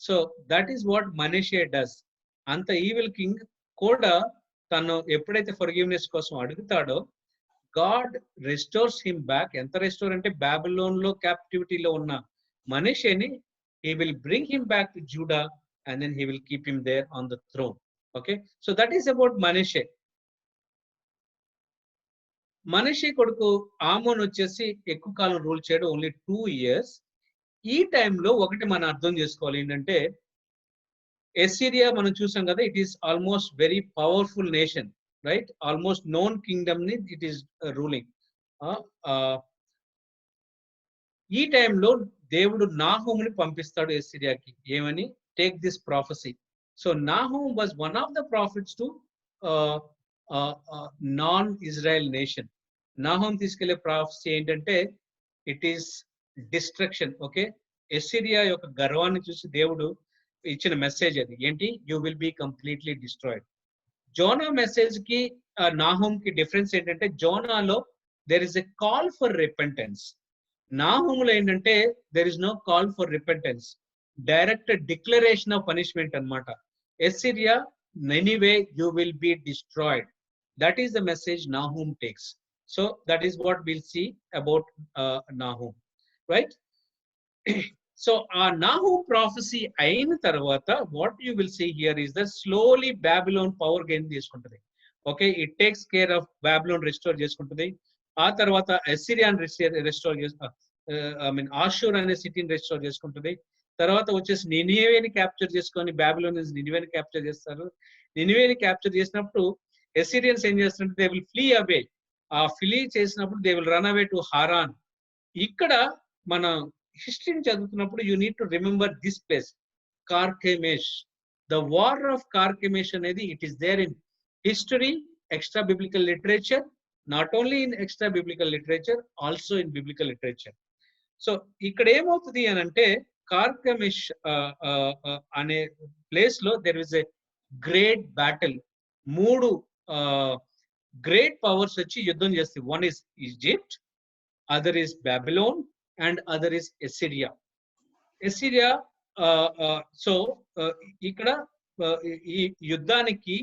So that is what Manasseh does. అంత ఈవిల్ కింగ్ కూడా తను ఎప్పుడైతే ఫర్గివ్నెస్ కోసం అడుగుతాడో గాడ్ రెస్టోర్స్ హిమ్ బ్యాక్. ఎంత రెస్టోర్ అంటే బాబిలోన్ లో క్యాప్టివిటీలో ఉన్న మనీషేని he will bring him back to Judah and then he will keep him there on the throne. Okay, so that is about Manasseh. Manasseh కొడుకు ఆమోన్ వచ్చేసి ఎక్కువ కాలం రూల్ చేయడం, only 2 years. ఈ టైంలో ఒకటి మనం అర్థం చేసుకోవాలి ఏంటంటే ఎస్సిరియా మనం చూసాం కదా, it is almost very powerful nation, right? Almost known kingdom ని ఇట్ ఈస్ రూలింగ్. ఈ టైంలో దేవుడు నాహూముని పంపిస్తాడు ఎస్సిరియాకి. ఏమని? Take this prophecy. So Nahum was one of the prophets to non Israel nation. Nahum తీసుకెళ్లే ప్రాఫెసీ ఏంటంటే it is destruction. Okay, Assyria యొక్క గర్వాన్ని చూసి దేవుడు ఇచ్చిన మెసేజ్ అది ఏంటి? You will be completely destroyed. Jonah message కి నాహూమ్ కి డిఫరెన్స్ ఏంటంటే జోనాలో there is a call for repentance. నాహూములో ఏంటంటే there is no call for repentance, direct declaration of punishment అన్నమాట. Assyria anyway you will be destroyed. That is the message Nahum takes. So that is what will see about Nahum, right? So ఆ Nahum prophecy అయిన తర్వాత what you will see here is the slowly Babylon power gain తీసుకుంటుంది. Okay, it takes care of Babylon restore చేసుకుంటుంది. ఆ తర్వాత అసిరియాన్ restore ఆషూర్ అనే సిటీని restore చేసుకుంటుంది. తర్వాత వచ్చేసి నినివేని క్యాప్చర్ చేసుకొని బాబిలోనియన్స్ నినివేని క్యాప్చర్ చేస్తారు. నినివేని క్యాప్చర్ చేసినప్పుడు అసిరియన్స్ ఏం చేస్తుంటే దే విల్ ఫ్లీ అవే. ఆ ఫ్లీ చేసినప్పుడు they will run away to Haran. ఇక్కడ మన హిస్టరీని చదువుతున్నప్పుడు you need to remember this place, Carchemish. The war of Carchemish అనేది it is there in history, extra biblical literature, not only in extra biblical literature, also in biblical literature. So ఇక్కడ ఏమవుతుంది అని అంటే కార్కెమిష్ అనే ప్లేస్ లో there is a great battle. 3 great powers వచ్చి యుద్ధం చేస్తాయి. One is Egypt, other is Babylon and other is Assyria. Assyria so ఇక్కడ ఈ యుద్ధానికి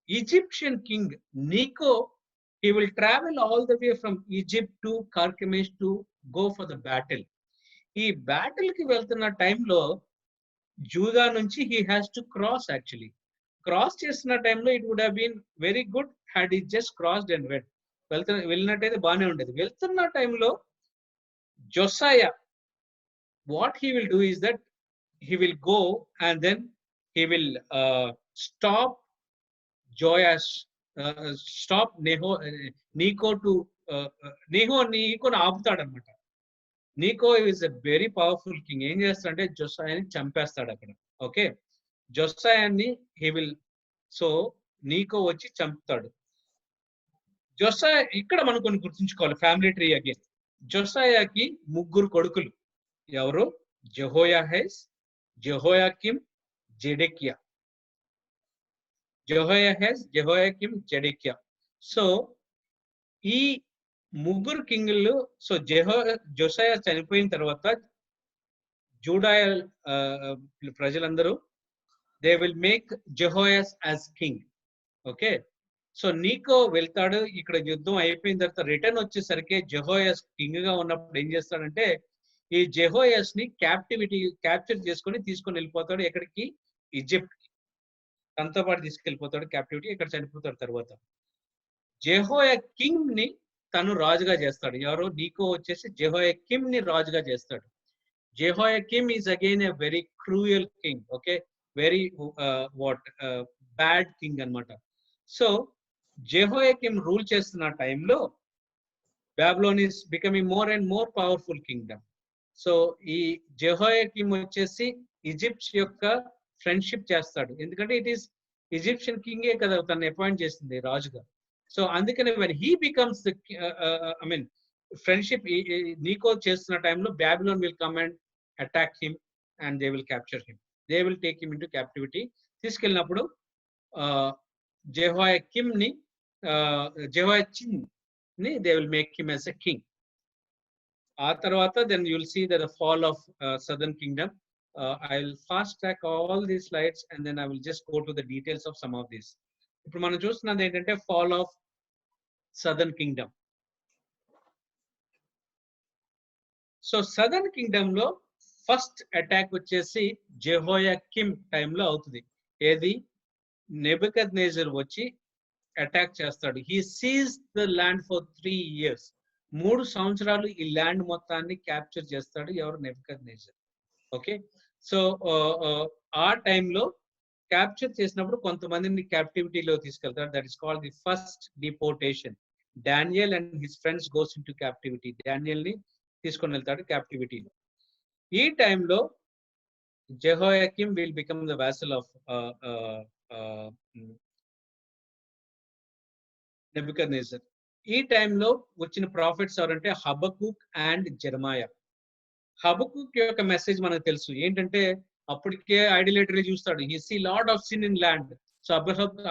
Egyptian king Necho, he will travel all the way from Egypt to Carchemish to go for the battle. ఈ battle కి వెళ్తున్న టైంలో జూదా నుంచి he has to cross. actually cross చేస్తున్న టైంలో it would have been very good had he just crossed and went. వెళ్ళినట్టయితే బాగానే ఉండేది. వెళ్తున్న టైంలో జోసాయా what he will do is that he will go and then he will stop Joash, stop నీకో to నీకోని ఆపుతాడు అనమాట. నీకో is a very powerful king. ఏం చేస్తాడంటే జోసాయాని చంపేస్తాడు అక్కడ. ఓకే, జోసాయాన్ని హీ విల్, సో నీకో వచ్చి చంపుతాడు. జోసాయా ఇక్కడ మనం కొన్ని గుర్తుంచుకోవాలి, ఫ్యామిలీ ట్రీ అగైన్. జోసాయాకి 3 కొడుకులు. ఎవరు? జెహోయాహెజ్, జెహోయాకిమ్, జెడెకియా. జెహోయాహెజ్, జెహోయాకిమ్, జెడెకియా. సో ఈ 3 కింగులు. సో జోసాయా చనిపోయిన తర్వాత జూడా ప్రజలందరూ they will make Jehoias as king. Okay, so నీకో వెళ్తాడు. ఇక్కడ యుద్ధం అయిపోయిన తర్వాత రిటర్న్ వచ్చేసరికి జెహోయాస్ కింగ్ గా ఉన్నప్పుడు ఏం చేస్తాడంటే ఈ జెహోయాస్ ని క్యాప్చర్ చేసుకొని తీసుకొని వెళ్ళిపోతాడు. ఎక్కడికి? ఈజిప్ట్ కి తనతో పాటు తీసుకెళ్ళిపోతాడు క్యాప్టివిటీ. ఇక్కడ చనిపోతాడు. తర్వాత జెహోయాకిమ్ ని తను రాజుగా చేస్తాడు. ఎవరు? నీకో వచ్చేసి జెహోయాకిమ్ ని రాజుగా చేస్తాడు. Jehoiakim is again a very cruel king. Okay, very bad king అన్నమాట. సో జెహోయాకిమ్ రూల్ చేస్తున్న టైంలో Babylon is becoming more and more powerful kingdom. So ఈ జెహోయాకిమ్ వచ్చేసి ఈజిప్ట్ యొక్క ఫ్రెండ్షిప్ చేస్తాడు. ఎందుకంటే ఇట్ ఈస్ ఈజిప్షియన్ కింగే కదా తను అపాయింట్ చేసింది రాజుగా. సో అందుకని when he becomes I mean friendship Necho చేస్తున్న టైంలో Babylon will come and attack him and they will capture him. They will take him into captivity. తీసుకెళ్ళినప్పుడు జెహోయాకిమ్ ని జెహోయాచిన్ ని they will make him as a king. ఆ తర్వాత then you will see the fall of southern kingdom. I will fast track all these slides and then I will just go to the details of some of these. ఇప్పుడు మనం చూస్తున్నది ఏంటంటే fall of southern Kingdom. So southern Kingdom లో first attack వచ్చేసి జెహోయాకిమ్ టైంలో అవుతుంది. ఏది? Nebuchadnezzar వచ్చి అటాక్ చేస్తాడు. He seize the land for 3 years. 3 సంవత్సరాలు ఈ ల్యాండ్ మొత్తాన్ని క్యాప్చర్ చేస్తాడు. ఎవరు? నెబుకద్నెజర్. ఓకే, సో ఆ టైంలో క్యాప్చర్ చేసినప్పుడు కొంతమందిని క్యాప్టివిటీలో తీసుకెళ్తారు. That is called the first deportation. Daniel and his friends goes into captivity. Daniel ని తీసుకొని వెళ్తాడు క్యాప్టివిటీలో. ఈ టైంలో Jehoiakim will become the vassal of Nebuchadnezzar. ఈ టైంలో వచ్చిన ప్రాఫిట్స్ ఎవరంటే హబకుక్ అండ్ జెరమాయా. హబకుక్ యొక్క మెసేజ్ మనకు తెలుసు ఏంటంటే అప్పటికే ఐడోలేటరీ చూస్తాడు. He see lot of sin in land. So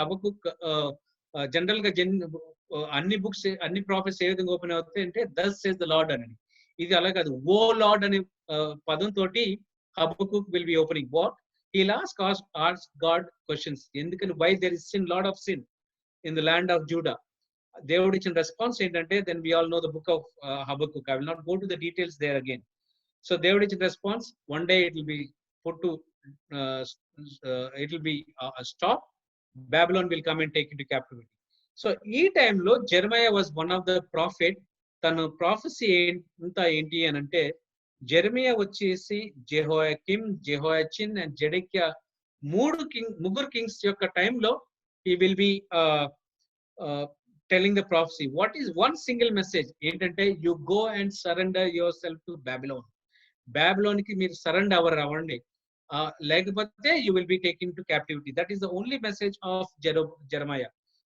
Habakkuk general గా అన్ని బుక్స్ అన్ని ప్రాఫిట్స్ ఏ విధంగా ఓపెన్ అవుతాయి అంటే దస్ సేస్ ద లార్డ్ అని. ఇది అలా కాదు. ఓ లార్డ్ అనే పదం తోటి Habakkuk will be opening. What he'll ask God questions. ఎందుకని why there is sin, lot of sin in the land of Judah. దేవుడు ఇచ్చిన రెస్పాన్స్ ఏంటంటే then we all know the book of Habakkuk. I will not go to the details there again. So దేవుడు ఇచ్చిన response, one day it will be put to it will be stop. Babylon will come and take into captivity. So ఈ టైంలో జెరమయా was one of the profit. తను prophecy ఏంటి అని అంటే జెరమయా వచ్చేసి జెహోయాకిమ్, జెహోయాచిన్ and జెడెక్యా ముగ్గురు కింగ్స్ యొక్క టైంలో he will be telling the prophecy. What is one single message ఏంటంటే you go and surrender yourself to Babylon. Babylon కి మీరు సరెండర్ అవ్వండి, లేకపోతే you will be taking to captivity. That is the only message of Jeremiah.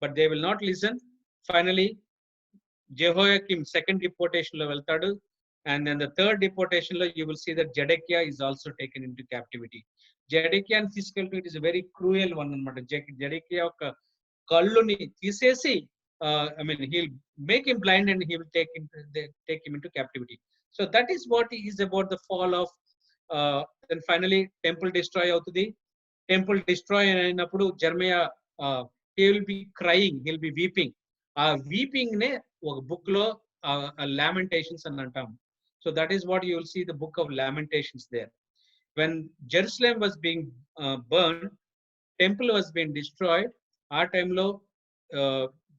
But they will not listen. Finally Jehoiakim second deportation లో వెళ్తాడు. And then the third deportation లో you will see that Zedekiah is also taken into captivity. Zedekiah తీసుకెళ్తూ it is very cruel one అనమాట. Zedekiah యొక్క కళ్ళుని తీసేసి I mean he'll make him blind and he will take him into captivity. So that is what is about the fall of then finally temple destroy అవుతుంది. Temple destroy అయినప్పుడు జెరమయా he will be crying, he'll be weeping. ఆ weeping నే ఒక book లో lamentations అని అంటాం. So that is what you will see the book of lamentations there. When Jerusalem was being burned, temple was being destroyed, ఆ టైంలో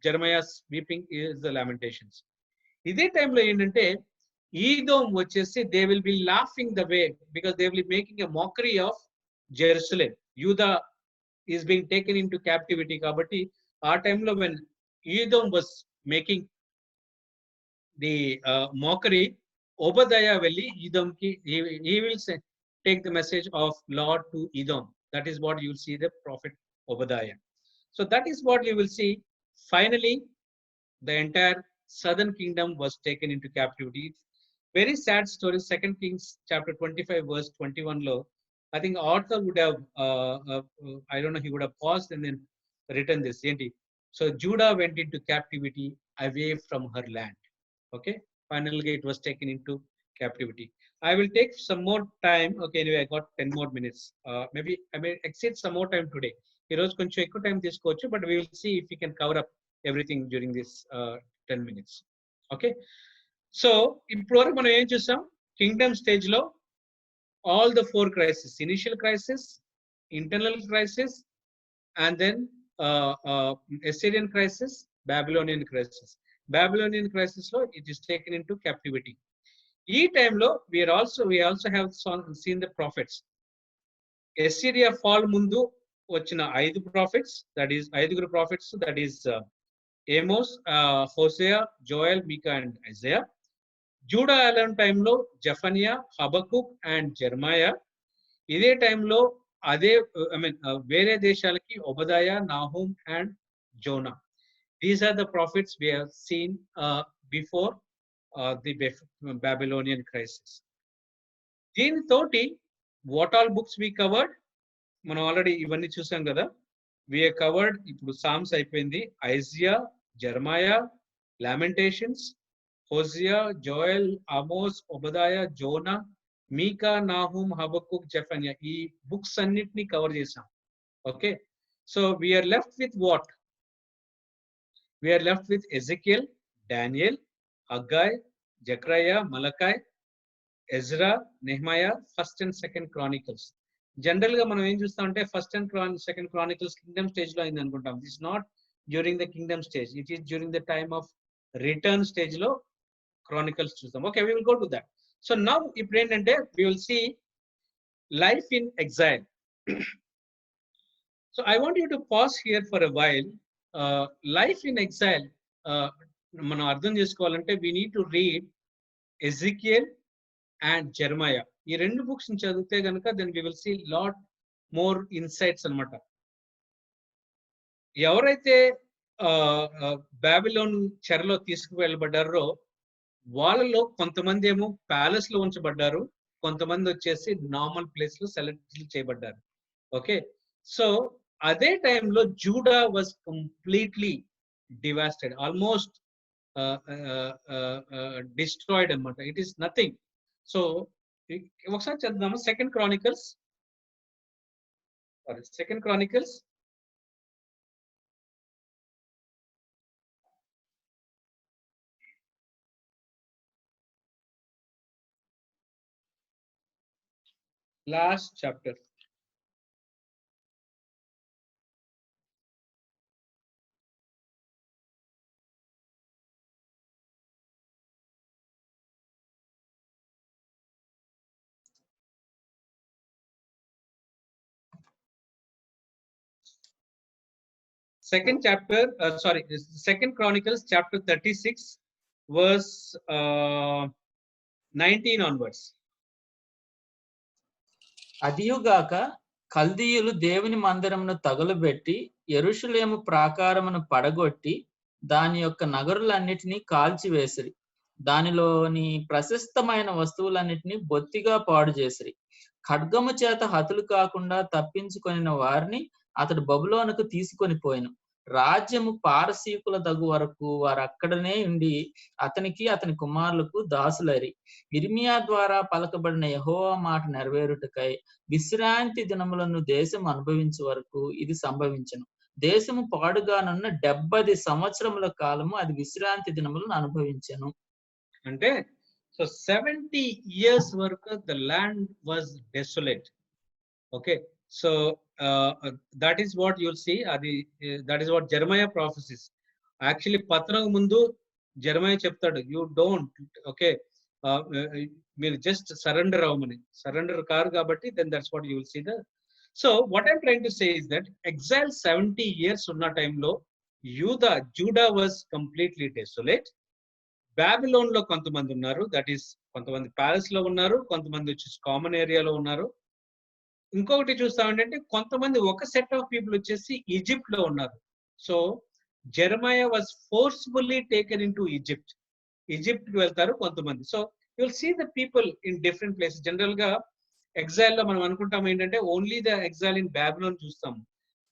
Jeremiah's weeping is the lamentations. ఇదే టైంలో ఏంటంటే ఈదోమ్ వచ్చేసి they will be laughing the way because they will be making a mockery of Jerusalem. యూదా is being taken into captivity. కాబట్టి ఆ టైంలో when Edom was making the mockery, Obadiah వెళ్ళి ఈదోమ్కి he will take the message of Lord to Edom. That is what you will see the prophet Obadiah. So that is what you will see. Finally, the entire southern kingdom was taken into captivity. Very sad story. 2 Kings chapter 25 verse 21 low. I think author would have I don't know, he would have paused and then written this. So Judah went into captivity away from her land. Okay, finally it was taken into captivity. I will take some more time. Okay, anyway, I got 10 more minutes. Maybe I may exceed some more time today. Heroes konచెం ఎక్కువ time తీసుకోవచ్చు, but we will see if we can cover up everything during this 10 minutes. Okay. So, ఇప్పుడు వరకు మనం ఏం చూసాం? Kingdom stage లో all the 4 crises: initial crisis, internal crisis, and then Assyrian crisis, Babylonian crisis. Babylonian crisis lo it is taken into captivity. ఈ టైంలో we also have seen the prophets. Assyria fall ముందు వచ్చిన 5 prophets, that is 5 prophets, that is Amos, Hosea, Joel, Micah and Isaiah. Judah alone టైంలో Zephaniah, Habakkuk and Jeremiah. ఇదే టైంలో అదే వేరే దేశాలకి Obadiah, Nahum and Jonah. These are the prophets we have seen before the Babylonian crisis. దీనితోటి what all books we covered? మనం already ఇవన్నీ చూసాం కదా. We have covered ఇప్పుడు Psalms అయిపోయింది, Isaiah, Jeremiah, Lamentations, Hosea, Joel, Amos, Obadiah, Jonah, Micah, Nahum, Habakkuk, Zephaniah. ఈ books అన్నిటిని cover చేసాం. Okay, so we are left with what? We are left with Ezekiel, Daniel, Haggai, Zechariah, Malachi, Ezra, Nehemiah, 1st and 2nd Chronicles. General గా మనం ఏం చూస్తాం అంటే 1st and 2nd Chronicles Kingdom stage లో అయింది అనుకుంటాం. It's not during the kingdom stage, it is during the time of return stage లో Chronicles చూస్తాం. Okay, we will go to that. So now ఇప్పుడు ఏంటంటే we will see life in exile. So I want you to pause here for a while. Life in exile మనం అర్థం చేసుకోవాలంటే we need to read Ezekiel and Jeremiah. ఈ 2 books చదివితే కనుక then we will see lot more insights అనమాట. ఎవరైతే Babylon చెరలో తీసుకువెళ్ళబడ్డారో వాళ్ళలో కొంతమంది ఏమో ప్యాలెస్ లో ఉంచబడ్డారు, కొంతమంది వచ్చేసి నార్మల్ ప్లేస్ లో సెలెక్ట్ చేయబడ్డారు. ఓకే, సో అదే టైంలో Judah was completely devastated, almost destroyed అనమాట. It is nothing. సో ఒకసారి చదువుదాము second Chronicles. Last chapter. Second chapter, Second Chronicles chapter 36, verse 19 onwards. అదియుగాక కల్దీయులు దేవుని మందిరమును తగులబెట్టి యెరూషలేము ప్రాకారమును పడగొట్టి దాని యొక్క నగరులన్నిటినీ కాల్చివేసిరి. దానిలోని ప్రశస్తమైన వస్తువులన్నిటినీ బొత్తిగా పాడు చేసిరి. ఖడ్గము చేత హతులు కాకుండా తప్పించుకొనిన వారిని అతడు బబులోనుకు తీసుకొని పోయెను. రాజ్యము పారసీకుల దగు వరకు వారు అక్కడనే ఉండి అతనికి అతని కుమారులకు దాసులరి. ఇర్మియా ద్వారా పలకబడిన యెహోవా మాట నెరవేరుటకై విశ్రాంతి దినములను దేశం అనుభవించే వరకు ఇది సంభవించెను. దేశము పాడుగానున్న 70 సంవత్సరముల కాలము అది విశ్రాంతి దినములను అనుభవించెను. అంటే సో 70 years వరకు the land was desolate. Okay, so that is what you'll see. That is what Jeremiah prophesies. Actually పత్రం ముందు జెరమయా చెప్తాడు, you don't, okay, మీరు జస్ట్ సరెండర్ అవ్వమని. సరెండర్ కారు కాబట్టి then that's what you will see. So what I'm trying to say is that exile 70 years ఉన్న టైంలో Judah was completely desolate. Babylon లో కొంతమంది ఉన్నారు, దట్ ఈస్ కొంతమంది ప్యాలెస్ లో ఉన్నారు, కొంతమంది వచ్చేసి కామన్ ఏరియాలో ఉన్నారు. ఇంకొకటి చూస్తా ఏంటంటే కొంతమంది ఒక సెట్ ఆఫ్ పీపుల్ వచ్చేసి ఈజిప్ట్ లో ఉన్నారు. So Jeremiah was forcefully taken into Egypt కి వెళ్తారు కొంతమంది. So you will see the people in different places. General గా ఎగ్జైల్ లో మనం అనుకుంటాం ఏంటంటే only the exile in Babylon చూస్తాం,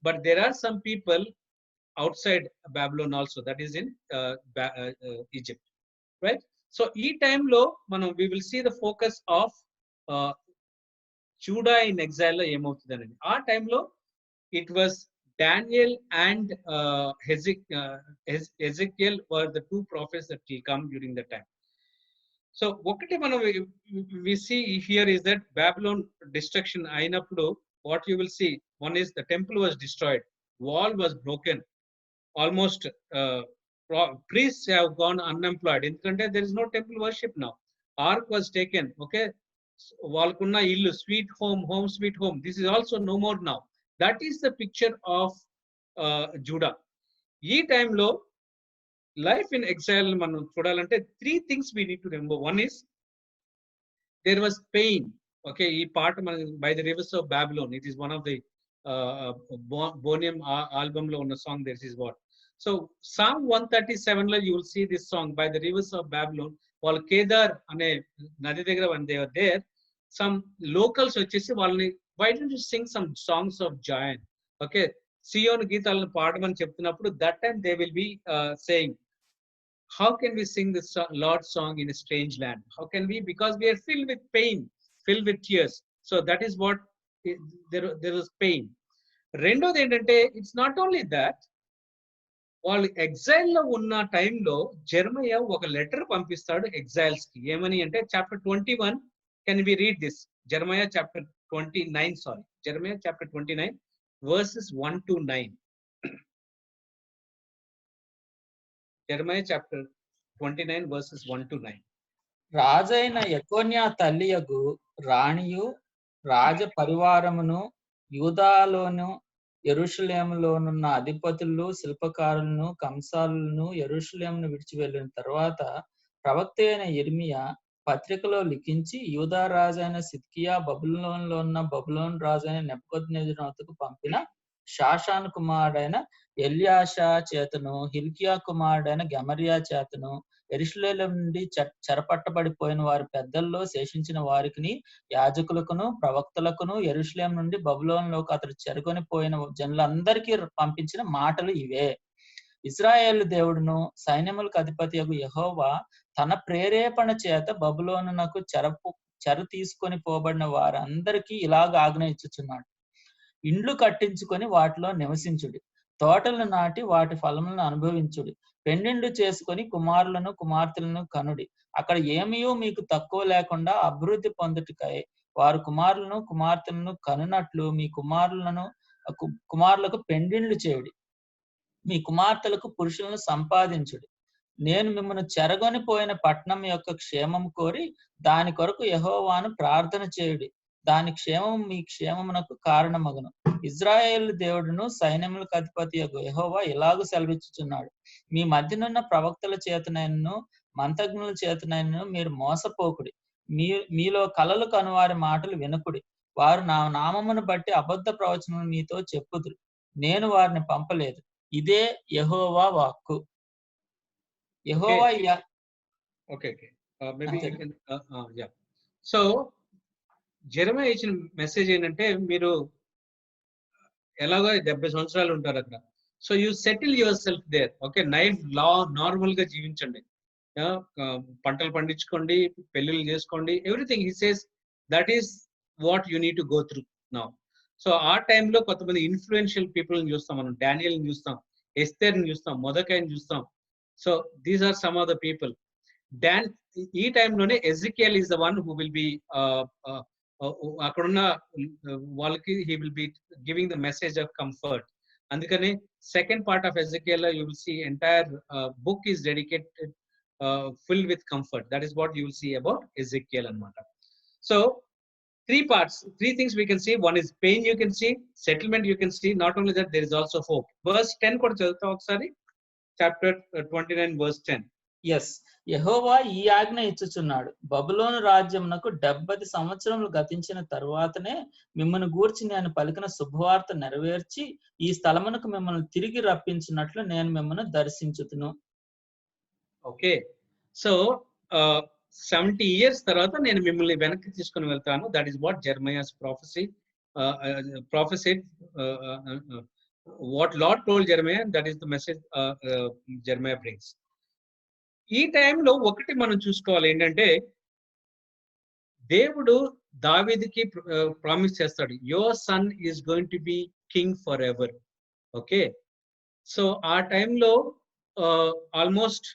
but there are some people outside Babylon also, that is in Egypt, right? So ఈ టైంలో మనం we will see the focus of Judah in exhale లో ఏమవుతుంది అనేది. ఆ టైంలో it was Daniel and Ezekiel were the two prophets that will come during that time. So ఒకటి మనం we see here is that Babylon destruction అయినప్పుడు what you will see, one is the temple was destroyed, wall was broken, almost priests have gone unemployed ఎందుకంటే there is no temple worship now. Ark was taken, okay, వాళ్ళకున్న ఇల్లు sweet home sweet home, this is also no more now. That is the picture of Judah. ఈ టైంలో life in exile మనం చూడాలంటే 3 things we need to remember. One is there was pain. Okay, ఈ పాట మన by the rivers of Babylon, it is one of the Bonium album లో ఉన్న song. This is what, so Psalm 137 లో you will see this song by the rivers of Babylon. వాళ్ళు కేదార్ అనే నది దగ్గర when they were there, some locals వచ్చేసి వాళ్ళని why don't you sing some songs of joy, okay, సియోను గీతాలను పాడమని చెప్తున్నప్పుడు that time they will be saying, how can we sing this Lord's song in a strange land? How can we? Because we are filled with pain, filled with tears. So that is what there is pain. రెండోది ఏంటంటే it's not only that, వాళ్ళు exhale లో ఉన్న టైంలో జెర్మయా ఒక letter పంపిస్తాడు ఎగ్జైల్స్ కి. ఏమని అంటే chapter 21, can we read this? Jeremiah chapter 29, Jeremiah chapter 29 verses 1 to 9. Jeremiah chapter 29 verses 1 to 9. రాజైన యెకోన్యా తల్లియగు రాణియు రాజ పరివారమును యూదాలోను యెరూషలేములోనున్న అధిపతులు శిల్పకారులను కంసాలులను యెరూషలేమును విడిచి వెళ్ళిన తర్వాత ప్రవక్త అయిన యిర్మీయా పత్రికలో లిఖించి యూదా రాజైన సిద్కియా బబులోనులో ఉన్న బబులోను రాజైన నెబుకద్నెజరునకు పంపిన షాషాను కుమారుడైన ఎల్యాషా చేతను హిల్కియా కుమారుడైన గెమరియా చేతను యెరూషలేము నుండి చెరపట్టబడిపోయిన వారి పెద్దల్లో శేషించిన వారికి యాజకులకును ప్రవక్తలకును యెరూషలేము నుండి బబులోనులోకి అతడు చెరగొని పోయిన జనులందరికీ పంపించిన మాటలు ఇవే. ఇశ్రాయేలు దేవుడును సైన్యములకు అధిపతియగు యెహోవా తన ప్రేరేపణ చేత బబులోనునకు చెర తీసుకొని పోబడిన వారందరికీ ఇలాగ ఆజ్ఞ ఇచ్చుచున్నాడు. ఇండ్లు కట్టించుకొని వాటిలో నివసించుడి, తోటలను నాటి వాటి ఫలములను అనుభవించుడి, పెండిండు చేసుకొని కుమారులను కుమార్తెలను కనుడి. అక్కడ ఏమీయూ మీకు తక్కువ లేకుండా అభివృద్ధి పొందుటకై వారు కుమారులను కుమార్తెలను కనునట్లు మీ కుమారులకు పెండిండ్లు చేయుడి, మీ కుమార్తెలకు పురుషులను సంపాదించుడి. నేను మిమ్మల్ని చెరగొని పోయిన పట్టణం యొక్క క్షేమం కోరి దాని కొరకు యెహోవాను ప్రార్థన చేయుడి, దాని క్షేమం మీ క్షేమమునకు కారణమగును. ఇజ్రాయేలు దేవుడును సైన్యములకు అధిపతి యెహోవా ఇలాగూ సెలవిచ్చుచున్నాడు, మీ మధ్యనున్న ప్రవక్తల చేతనైనను మంత్రజ్ఞుల చేతనైనను మీరు మోసపోకుడి, మీలో కలలు కనువారి మాటలు వినకుడి. వారు నా నామమును బట్టి అబద్ధ ప్రవచనము మీతో చెప్పుదురు, నేను వారిని పంపలేదు. ఇదే యెహోవా వాక్కు. యెహోవా సో జెరమయా ఇచ్చిన మెసేజ్ ఏంటంటే, మీరు ఎలాగో 70 సంవత్సరాలు ఉంటారు అక్కడ, so you settle yourself there. Okay, life normal గా జీవించండి, పంటలు పండించుకోండి, పెళ్లిళ్ళు చేసుకోండి, everything he says that is what you need to go through now. So ఆ టైంలో కొంతమంది ఇన్ఫ్లుయెన్షియల్ పీపుల్ని చూస్తాం మనం. డానియల్ని చూస్తాం, ఎస్తేర్ని చూస్తాం, మొదకైని చూస్తాం. So these are some of the people. ఈ టైంలోనే Ezekiel is the one who will be అక్కడున్న వాళ్ళకి he will be giving the message of comfort. అందుకని second part of Ezekiel you will see entire book is dedicated filled with comfort. That is what you will see about Ezekiel anamata. So 3 parts, 3 things we can see. One is pain you can see, settlement you can see. Not only that, there is also hope. Verse 10 kuda chadutha okkasari, chapter 29 verse 10. Yes, యెహోవా ఈ ఆజ్ఞ ఇచ్చుచున్నాడు, బబులోను రాజ్యమునకు 70 సంవత్సరములు గతించిన తరువాతనే మిమ్మల్ని గూర్చి నేను పలికిన శుభవార్త నెరవేర్చి ఈ స్థలమునకు మిమ్మల్ని తిరిగి రప్పించినట్లు నేను మిమ్మల్ని దర్శించుతును. ఓకే, సో 70 years తర్వాత నేను మిమ్మల్ని వెనక్కి తీసుకుని వెళ్తాను. That is what Jeremiah's prophesied, what Lord told Jeremiah, that is the message Jeremiah brings. ఈ టైంలో ఒకటి మనం చూసుకోవాలి ఏంటంటే, దేవుడు దావీదుకి ప్రామిస్ చేస్తాడు, your son is going to be king for ever. Okay, so ఆ టైంలో ఆల్మోస్ట్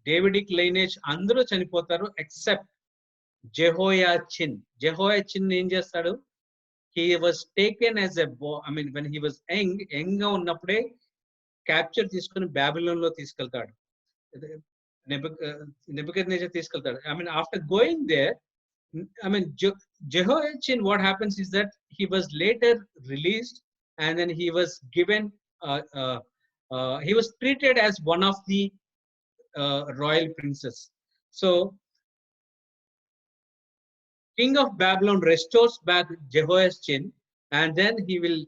డేవిడిక్ లైనేజ్ అందరూ చనిపోతారు ఎక్సెప్ట్ జెహోయాచిన్. జెహోయాచిన్ ఏం చేస్తాడు, he was taken as a boy, when he was young గా ఉన్నప్పుడే క్యాప్చర్ తీసుకుని బాబిలోన్ లో తీసుకెళ్తాడు, నెబుకద్నెజర్ తీసుకెళ్తాడు. After going there, Jehoiachin, what happens is that he was later released, and then he was given he was treated as one of the royal princes. So king of Babylon restores back Jehoiachin, and then he will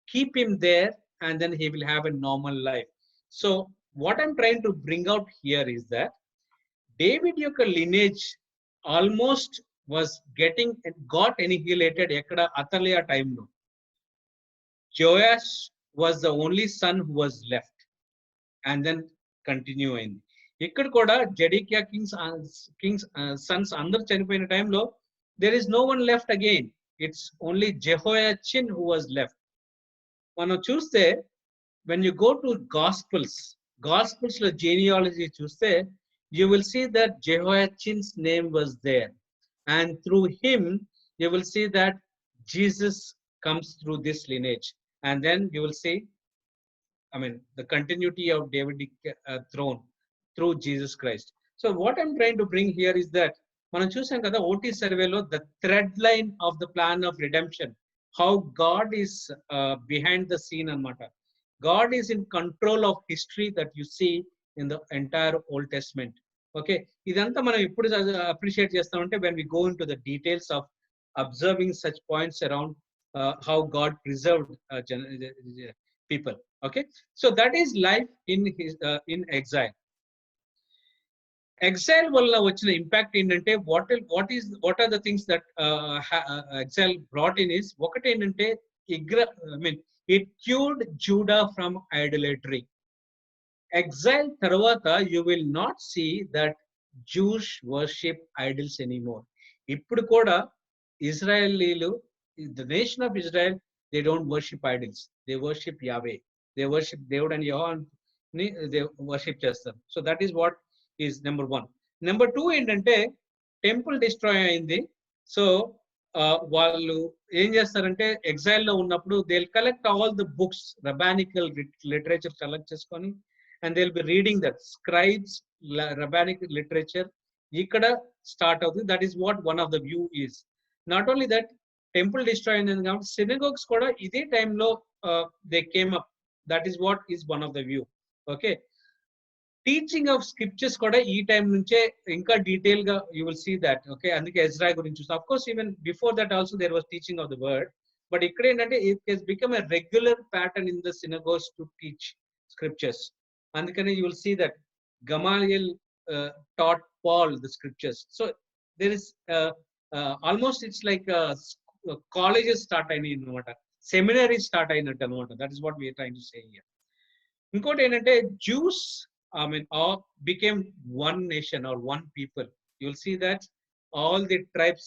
keep him there, and then he will have a normal life. So what I'm trying to bring out here is that David యొక్క lineage almost was got annihilated ekkada Athaliah time lo. Joash was the only son who was left, and then continue అయింది. ఇక్కడ కూడా జెడికియా Kings Sons అందరు చనిపోయిన టైంలో there is no one left again. It's only Jehoiachin who was left. మనం చూస్తే when you go to Gospels లో genealogy చూస్తే, you will see that Jehoiachin's name was there, and through him you will see that Jesus comes through this lineage, and then you will see the continuity of Davidic throne through Jesus Christ. So what I'm trying to bring here is that మనం చూసాం కదా OT సర్వేలో the thread line of the plan of redemption, how God is behind the scene అన్నమాట. God is in control of history that you see in the entire Old Testament. Okay, ఇదంతా మనం ఎప్పుడు appreciate చేస్తామంటే when we go into the details of observing such points around how God preserved people. Okay, so that is life in exile. Exile వల్ల వచ్చిన impact ఏంటంటే, what are the things that exile brought in is, ఒకటి ఏంటంటే it cured Judah from idolatry. Exile తర్వాత you will not see that Jews worship idols anymore. ఇప్పుడు కూడా ఇజ్రాయేలీలు, the nation of Israel, they don't worship idols, they worship Yahweh, they worship దేవుడు అని యెహోవాని they worship చేస్తారు. So that is what is number 1. Number 2 ఏంటంటే, temple destroy అయింది. So వాళ్ళు ఏం చేస్తారంటే, ఎగ్జైల్ లో ఉన్నప్పుడు they will collect all the books, rabbinical literature collect చేసుకొని, and they will be reading that scribes rabbinic literature ఇక్కడ స్టార్ట్ అవుతుంది. That is what one of the view is. Not only that, temple destroy అయింది కాబట్టి synagogues కూడా ఇదే టైంలో they came up. That is what is one of the view. Okay, teaching of scriptures కూడా ఈ time నుంచే ఇంకా డీటెయిల్ గా you will see that. Okay, అందుకే ఎజ్రా గురించి చూస్తాం. Of course even before that also there was teaching of the word, but ఇక్కడ ఏంటంటే it has become a regular pattern in the synagogues to teach scriptures. అందుకని you will see that Gamaliel taught Paul the scriptures. So there is almost it's like colleges start అయినాయి అన్నమాట, seminaries start అయినట్టు అనమాట. That is what we are trying to say here. ఇంకోటి ఏంటంటే, Jews all became one nation or one people. You will see that all the tribes,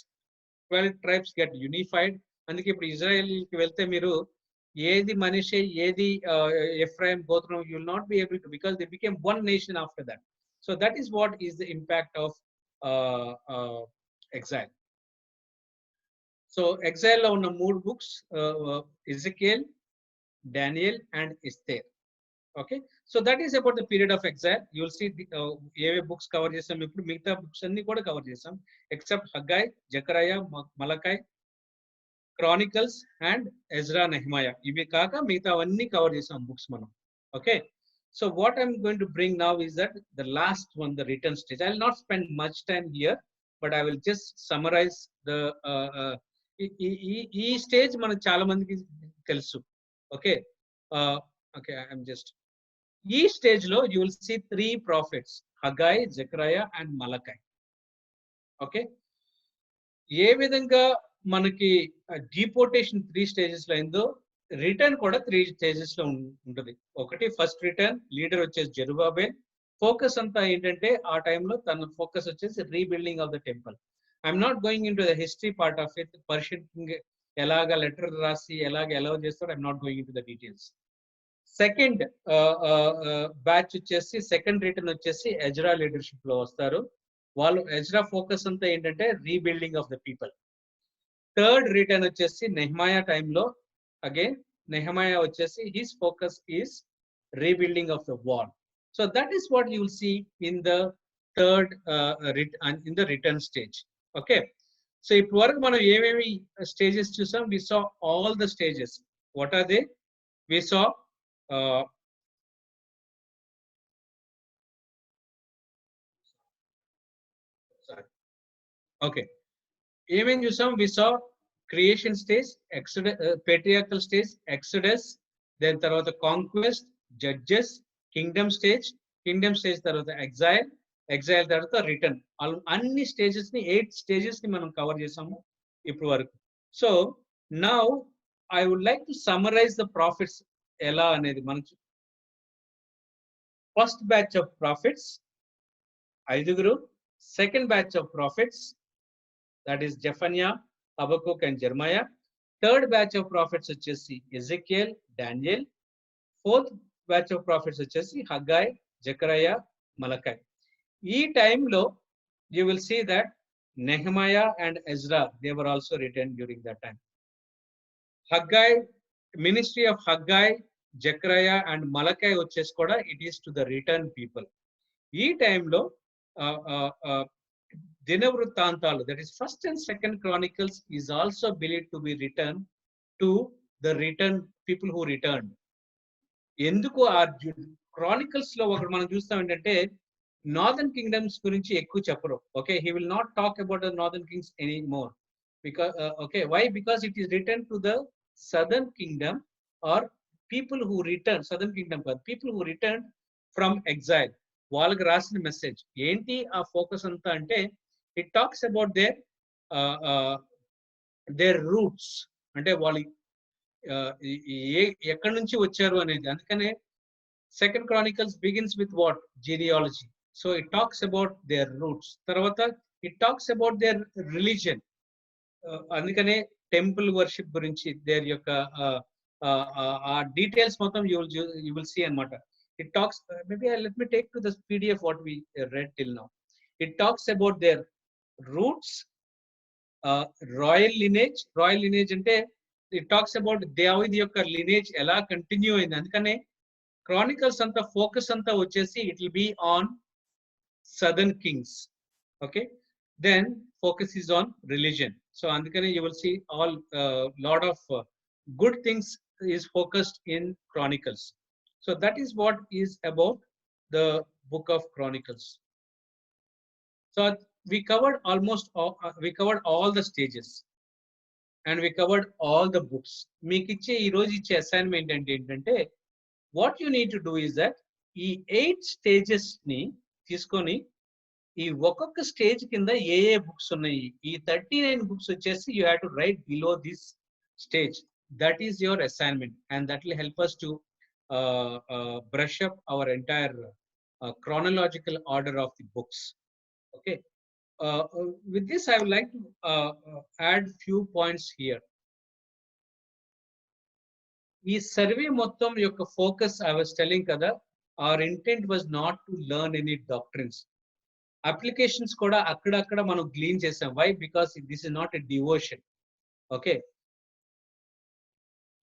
12 tribes get unified. అందుకే ఇప్పుడు Israel కి వెళ్తే మీరు ఏది మనిషి ఏది ఎఫ్రాయిం గోత్రం, you will not be able to, because they became one nation after that. So that is what is the impact of exile. So exile లో ఉన్న 3 books, Ezekiel, Daniel and Esther. Okay, so that is about the period of exile. You will see ఏవే books cover చేసాం ఇప్పుడు, మిగతా books అన్ని కూడా cover చేసాం except హగ్గాయ్, జకరయా, మలకాయ్, Chronicles and Ezra, నెహ్మయా. ఇవి కాక మిగతావన్నీ కవర్ చేసాం బుక్స్ మనం. Okay, so what I'm going to bring now is that the last one, the return stage. I will not spend much time here, but I will just summarize the ఈ stage మనకు చాలా మందికి తెలుసు. Okay, okay, I'm just ఈ stage లో you will see 3 prophets, Haggai, Zechariah and Malachi. Okay, ఏ విధంగా మనకి డిపోర్టేషన్ 3 స్టేజెస్ లో అయిందో, రిటర్న్ కూడా 3 స్టేజెస్ లో ఉంటుంది. ఒకటి ఫస్ట్ రిటర్న్, లీడర్ వచ్చేసి జెరుబాబెల్, ఫోకస్ అంతా ఏంటంటే ఆ టైంలో తన ఫోకస్ వచ్చేసి rebuilding of the temple. I'm not going in to the history part of it. Persian king ఎలాగ లెటర్ రాసి ఎలాగ ఎలవ్ చేస్తారో I'm not going in to the details. Second batch వచ్చేసి సెకండ్ రిటర్న్ వచ్చేసి ఎజ్రా లీడర్షిప్ లో వస్తారు. వాళ్ళు Ezra focus అంతా ఏంటంటే rebuilding of the people. Third return వచ్చేసి నెహ్మాయా టైంలో అగైన్ నెహ్మాయా వచ్చేసి his focus is rebuilding of the wall. So that is what you will see in the third in the return stage. Okay, so ఇప్పటి వరకు మనం ఏమేమి stages చూసాం? We saw all the stages. What are they? We saw okay, ఏమేం చూసాం? We saw creation stage, patriarchal stage, Exodus, then తర్వాత conquest, judges, kingdom stage, kingdom stage తర్వాత exile, exile తర్వాత రిటర్న్. అన్ని స్టేజెస్ ని 8 స్టేజెస్ ని మనం కవర్ చేసాము ఇప్పటి వరకు. So now I would like to summarise the prophets ఎలా అనేది. మనం first batch of prophets 5. Second batch of prophets, that is Zephaniah, Habakkuk and Jeremiah. Third batch of prophets వచ్చేసి Ezekiel, Daniel. Fourth batch of prophets వచ్చేసి Haggai, Zechariah, Malachi. ఈ టైంలో you will see that Nehemiah and Ezra, they were also written during that time. Haggai, ministry of Haggai, Zechariah and Malachi వచ్చేసి కూడా it is to the returned people. ఈ టైంలో దినవృత్తాంతాలు, that is first and second chronicles, is also believed to be written to the returned people who returned. ఎందుకు ఆ Chronicles లో ఒకటి మనం చూస్తాం ఏంటంటే నార్దర్న్ కింగ్డమ్స్ గురించి ఎక్కువ చెప్పరు. Okay, he will not talk about the northern kings any more because okay, why? Because it is return to the southern kingdom or people who return, southern kingdom కాదు, people who return from exile. వాళ్ళకి రాసిన message ఏంటి? ఆ focus అంతా అంటే it talks about their roots, అంటే వాళ్ళు ఎక్కడి నుంచి వచ్చారు అనేది. అందుకనే second Chronicles begins with what? Genealogy. So it talks about their roots. తర్వాత it talks about their religion. అందుకనే టెంపుల్ వర్షిప్ గురించి దేర్ యొక్క ఆ డీటెయిల్స్ మొత్తం యూ విల్ సీ అన్నమాట. It talks, maybe let me take to the PDF what we read till now. It talks about their roots, royal lineage. Royal lineage అంటే it talks about దావీదు యొక్క lineage ఎలా continue అయింది. అందుకనే Chronicles అంతా focus అంతా వచ్చేసి it will be on southern kings. Okay, then focus is on religion. So అందుకనే you will see all lot of good things is focused in chronicles. So that is what is about the book of Chronicles. So we covered almost all, we covered all the stages and we covered all the books. మీకు ఇచ్చే ఈ రోజు ఇచ్చే assignment ఏంటంటే what you need to do is that ఈ 8 stages ని తీసుకొని ఈ ఒక్కొక్క స్టేజ్ కింద ఏ బుక్స్ ఉన్నాయి, ఈ 39 బుక్స్ వచ్చేసి you have to write below this stage. That is your assignment and that will help us to brush up our entire chronological order of the books. Okay, with this I would like to add few points here. ఈ survey మొత్తం యొక్క focus I was telling kada, our intent was not to learn any doctrines. Applications కూడా అక్కడక్కడ మనం గ్లీన్ చేసాం. Why? Because this is not a devotion. Okay,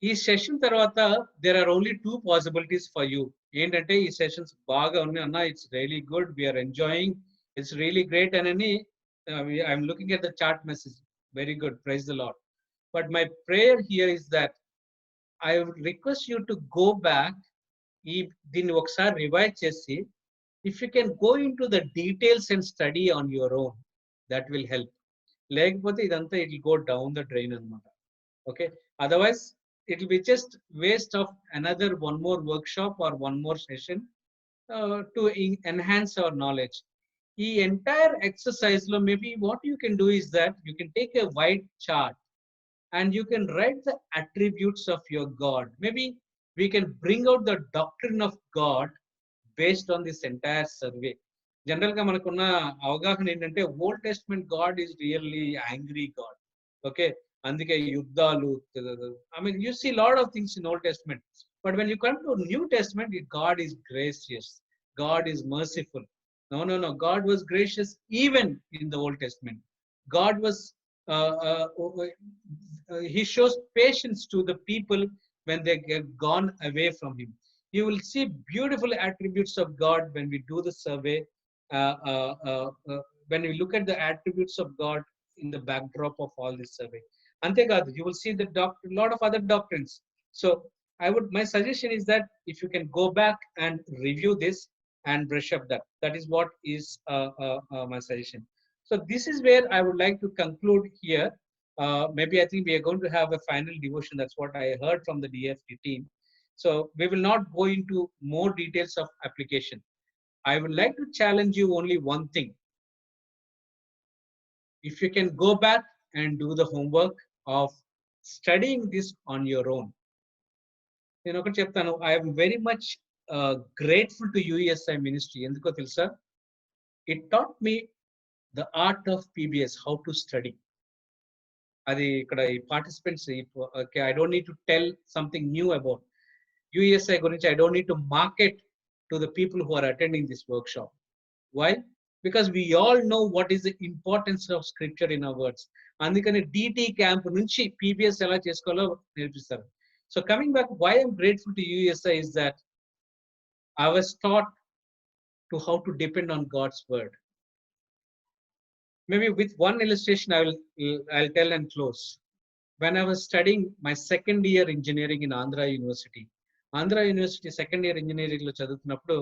ఈ session తర్వాత there are only 2 possibilities for you. ఏంటంటే ఈ సెషన్స్ బాగా ఉన్నాయి అన్న, it's really good, we are enjoying, it's really great అని I'm looking at the chat message. Very good, praise the Lord. But my prayer here is that I would request you to go back, దీన్ని ఒకసారి revise చేసి if you can go into the details and study on your own, that will help. లేకపోతే ఇదంతా it will go down the drain అన్నమాట. Okay, otherwise it will be just waste of another one more workshop or one more session to enhance our knowledge. ఈ entire exercise lo maybe what you can do is that you can take a white chart and you can write the attributes of your God. Maybe we can bring out the doctrine of God based on this entire survey. General గా మనకున్న అవగాహన ఏంటంటే Old Testament God is really angry God. Okay, అందుకే యుద్ధాలు, I mean you see lot of things in Old Testament. But when you come to New Testament, God is gracious, God is merciful. No, God was gracious even in the Old Testament. God was he shows patience to the people when they get gone away from him. You will see beautiful attributes of God when we do the survey. When we look at the attributes of God in the backdrop of all this survey, antekadu you will see the lot of other doctrines. So my suggestion is that if you can go back and review this and brush up that is what is my suggestion. So this is where I would like to conclude here. Maybe I think we are going to have a final devotion. That's what I heard from the DFT team. So we will not go into more details of application. I would like to challenge you only one thing. If you can go back and do the homework of studying this on your own. నేను ఒకటి చెప్తాను, I am very much grateful to UESI ministry. ఎందుకో తెలుసా? It taught me the art of PBS, how to study. అది ఇక్కడ ఈ participants, okay, I don't need to tell something new about UESI గురించి. I don't need to market to the people who are attending this workshop. Why? Because we all know what is the importance of scripture in our words. అందుకని DT camp నుంచి PBS ఎలా చేసుకోవాలో నేర్పిస్తారు. So coming back, why I'm grateful to UESI is that I was taught to how to depend on God's word. Maybe with one illustration I'll tell and close. When I was studying my second year engineering in Andhra University second year engineering lo chadutunnappudu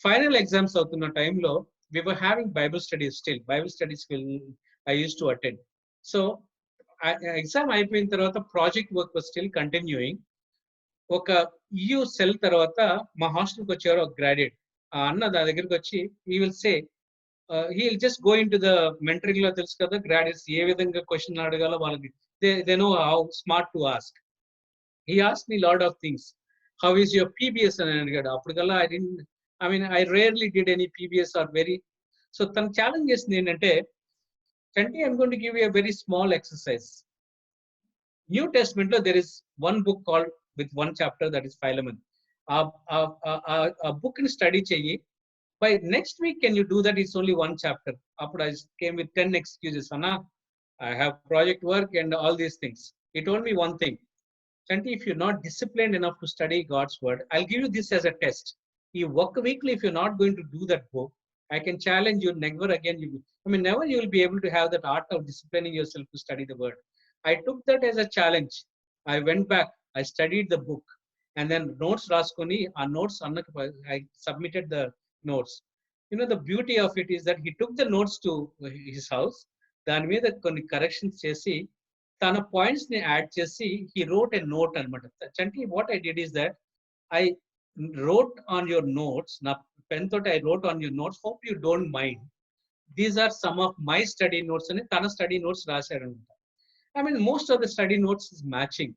final exams avutuna time lo we were having Bible studies still. Bible studies I used to attend. So exam అయిపోయిన తర్వాత project work was still continuing. ఒక EU cell తర్వాత మా హాస్టల్కి వచ్చారు ఒక graduate. ఆ అన్న నా దగ్గరికి వచ్చి he will say he will just go into the mentoring లో తెలుసు కదా గ్రాడ్యుయేట్స్ ఏ విధంగా క్వశ్చన్ అడగాలో వాళ్ళకి they know how smart to ask. He asked me lot of things. How is your PBS అని అడిగాడు. అప్పటికల్లా I rarely did any PBS or very. So తన challenge చేసింది ఏంటంటే, Chanti, I'm going to give you a very small exercise. New Testament lo there is one book called with one chapter, that is Philemon. A book in study cheyi. By next week, can you do that? It's only one chapter. After I came with 10 excuses. Anna, I have project work and all these things. He told me one thing. Chanti, if you're not disciplined enough to study God's word, I'll give you this as a test. You work weekly. If you're not going to do that book, I can challenge you. Never again never you will be able to have that art of disciplining yourself to study the word. I took that as a challenge. I went back. I studied the book, and then notes raskoni. Our notes, I submitted the notes. The beauty of it is that he took the notes to his house. దాని మీద కొన్ని corrections చేసి తన points ని add చేసి he wrote a note అన్నమాట. Chanti, what I did is that I wrote on your notes. నా pen తోటి I wrote on your notes. Hope you don't mind. These are some of my study notes అని తన study notes రాశాడు అనమాట. Most of the study notes is matching,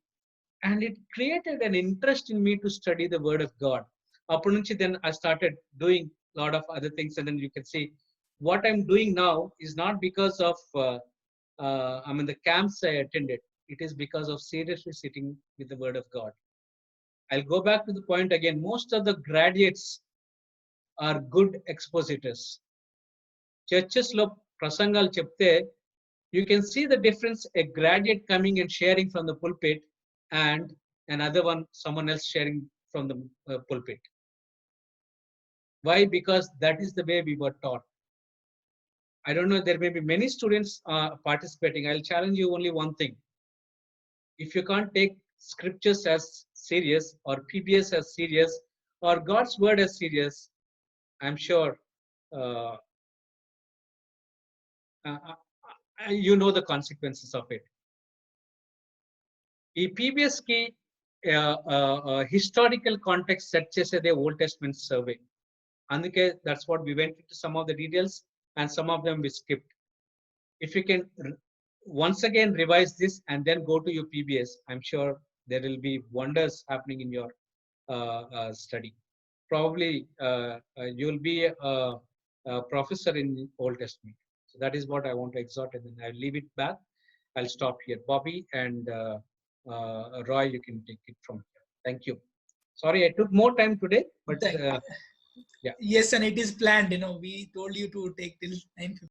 and it created an interest in me to study the word of God. Appudu nunchi then I started doing a lot of other things, and then you can see what I'm doing now is not because of the camps I attended. It is because of seriously sitting with the word of God. I'll go back to the point again. Most of the graduates are good expositors. Churches lo prasangal chepte, you can see the difference, a graduate coming and sharing from the pulpit and another one, someone else sharing from the pulpit. Why? Because that is the way we were taught. I don't know, there may be many students participating. I'll challenge you only one thing. If you can't take scriptures as serious, or PBS as serious, or God's word as serious, I'm sure you know the consequences of it. ఈ PBS కి historical context set చేసేదే old testament survey. అందుకే that's what we went into some of the details, and some of them we skipped. If you can once again revise this and then go to your PBS, I'm sure there will be wonders happening in your study. probably you'll be a professor in Old Testament. So that is what I want to exhort, and then I'll leave it back. I'll stop here. Bobby and Roy, you can take it from here. Thank you. Sorry, I took more time today, but yeah. Yes, and it is planned. We told you to take till 9:15.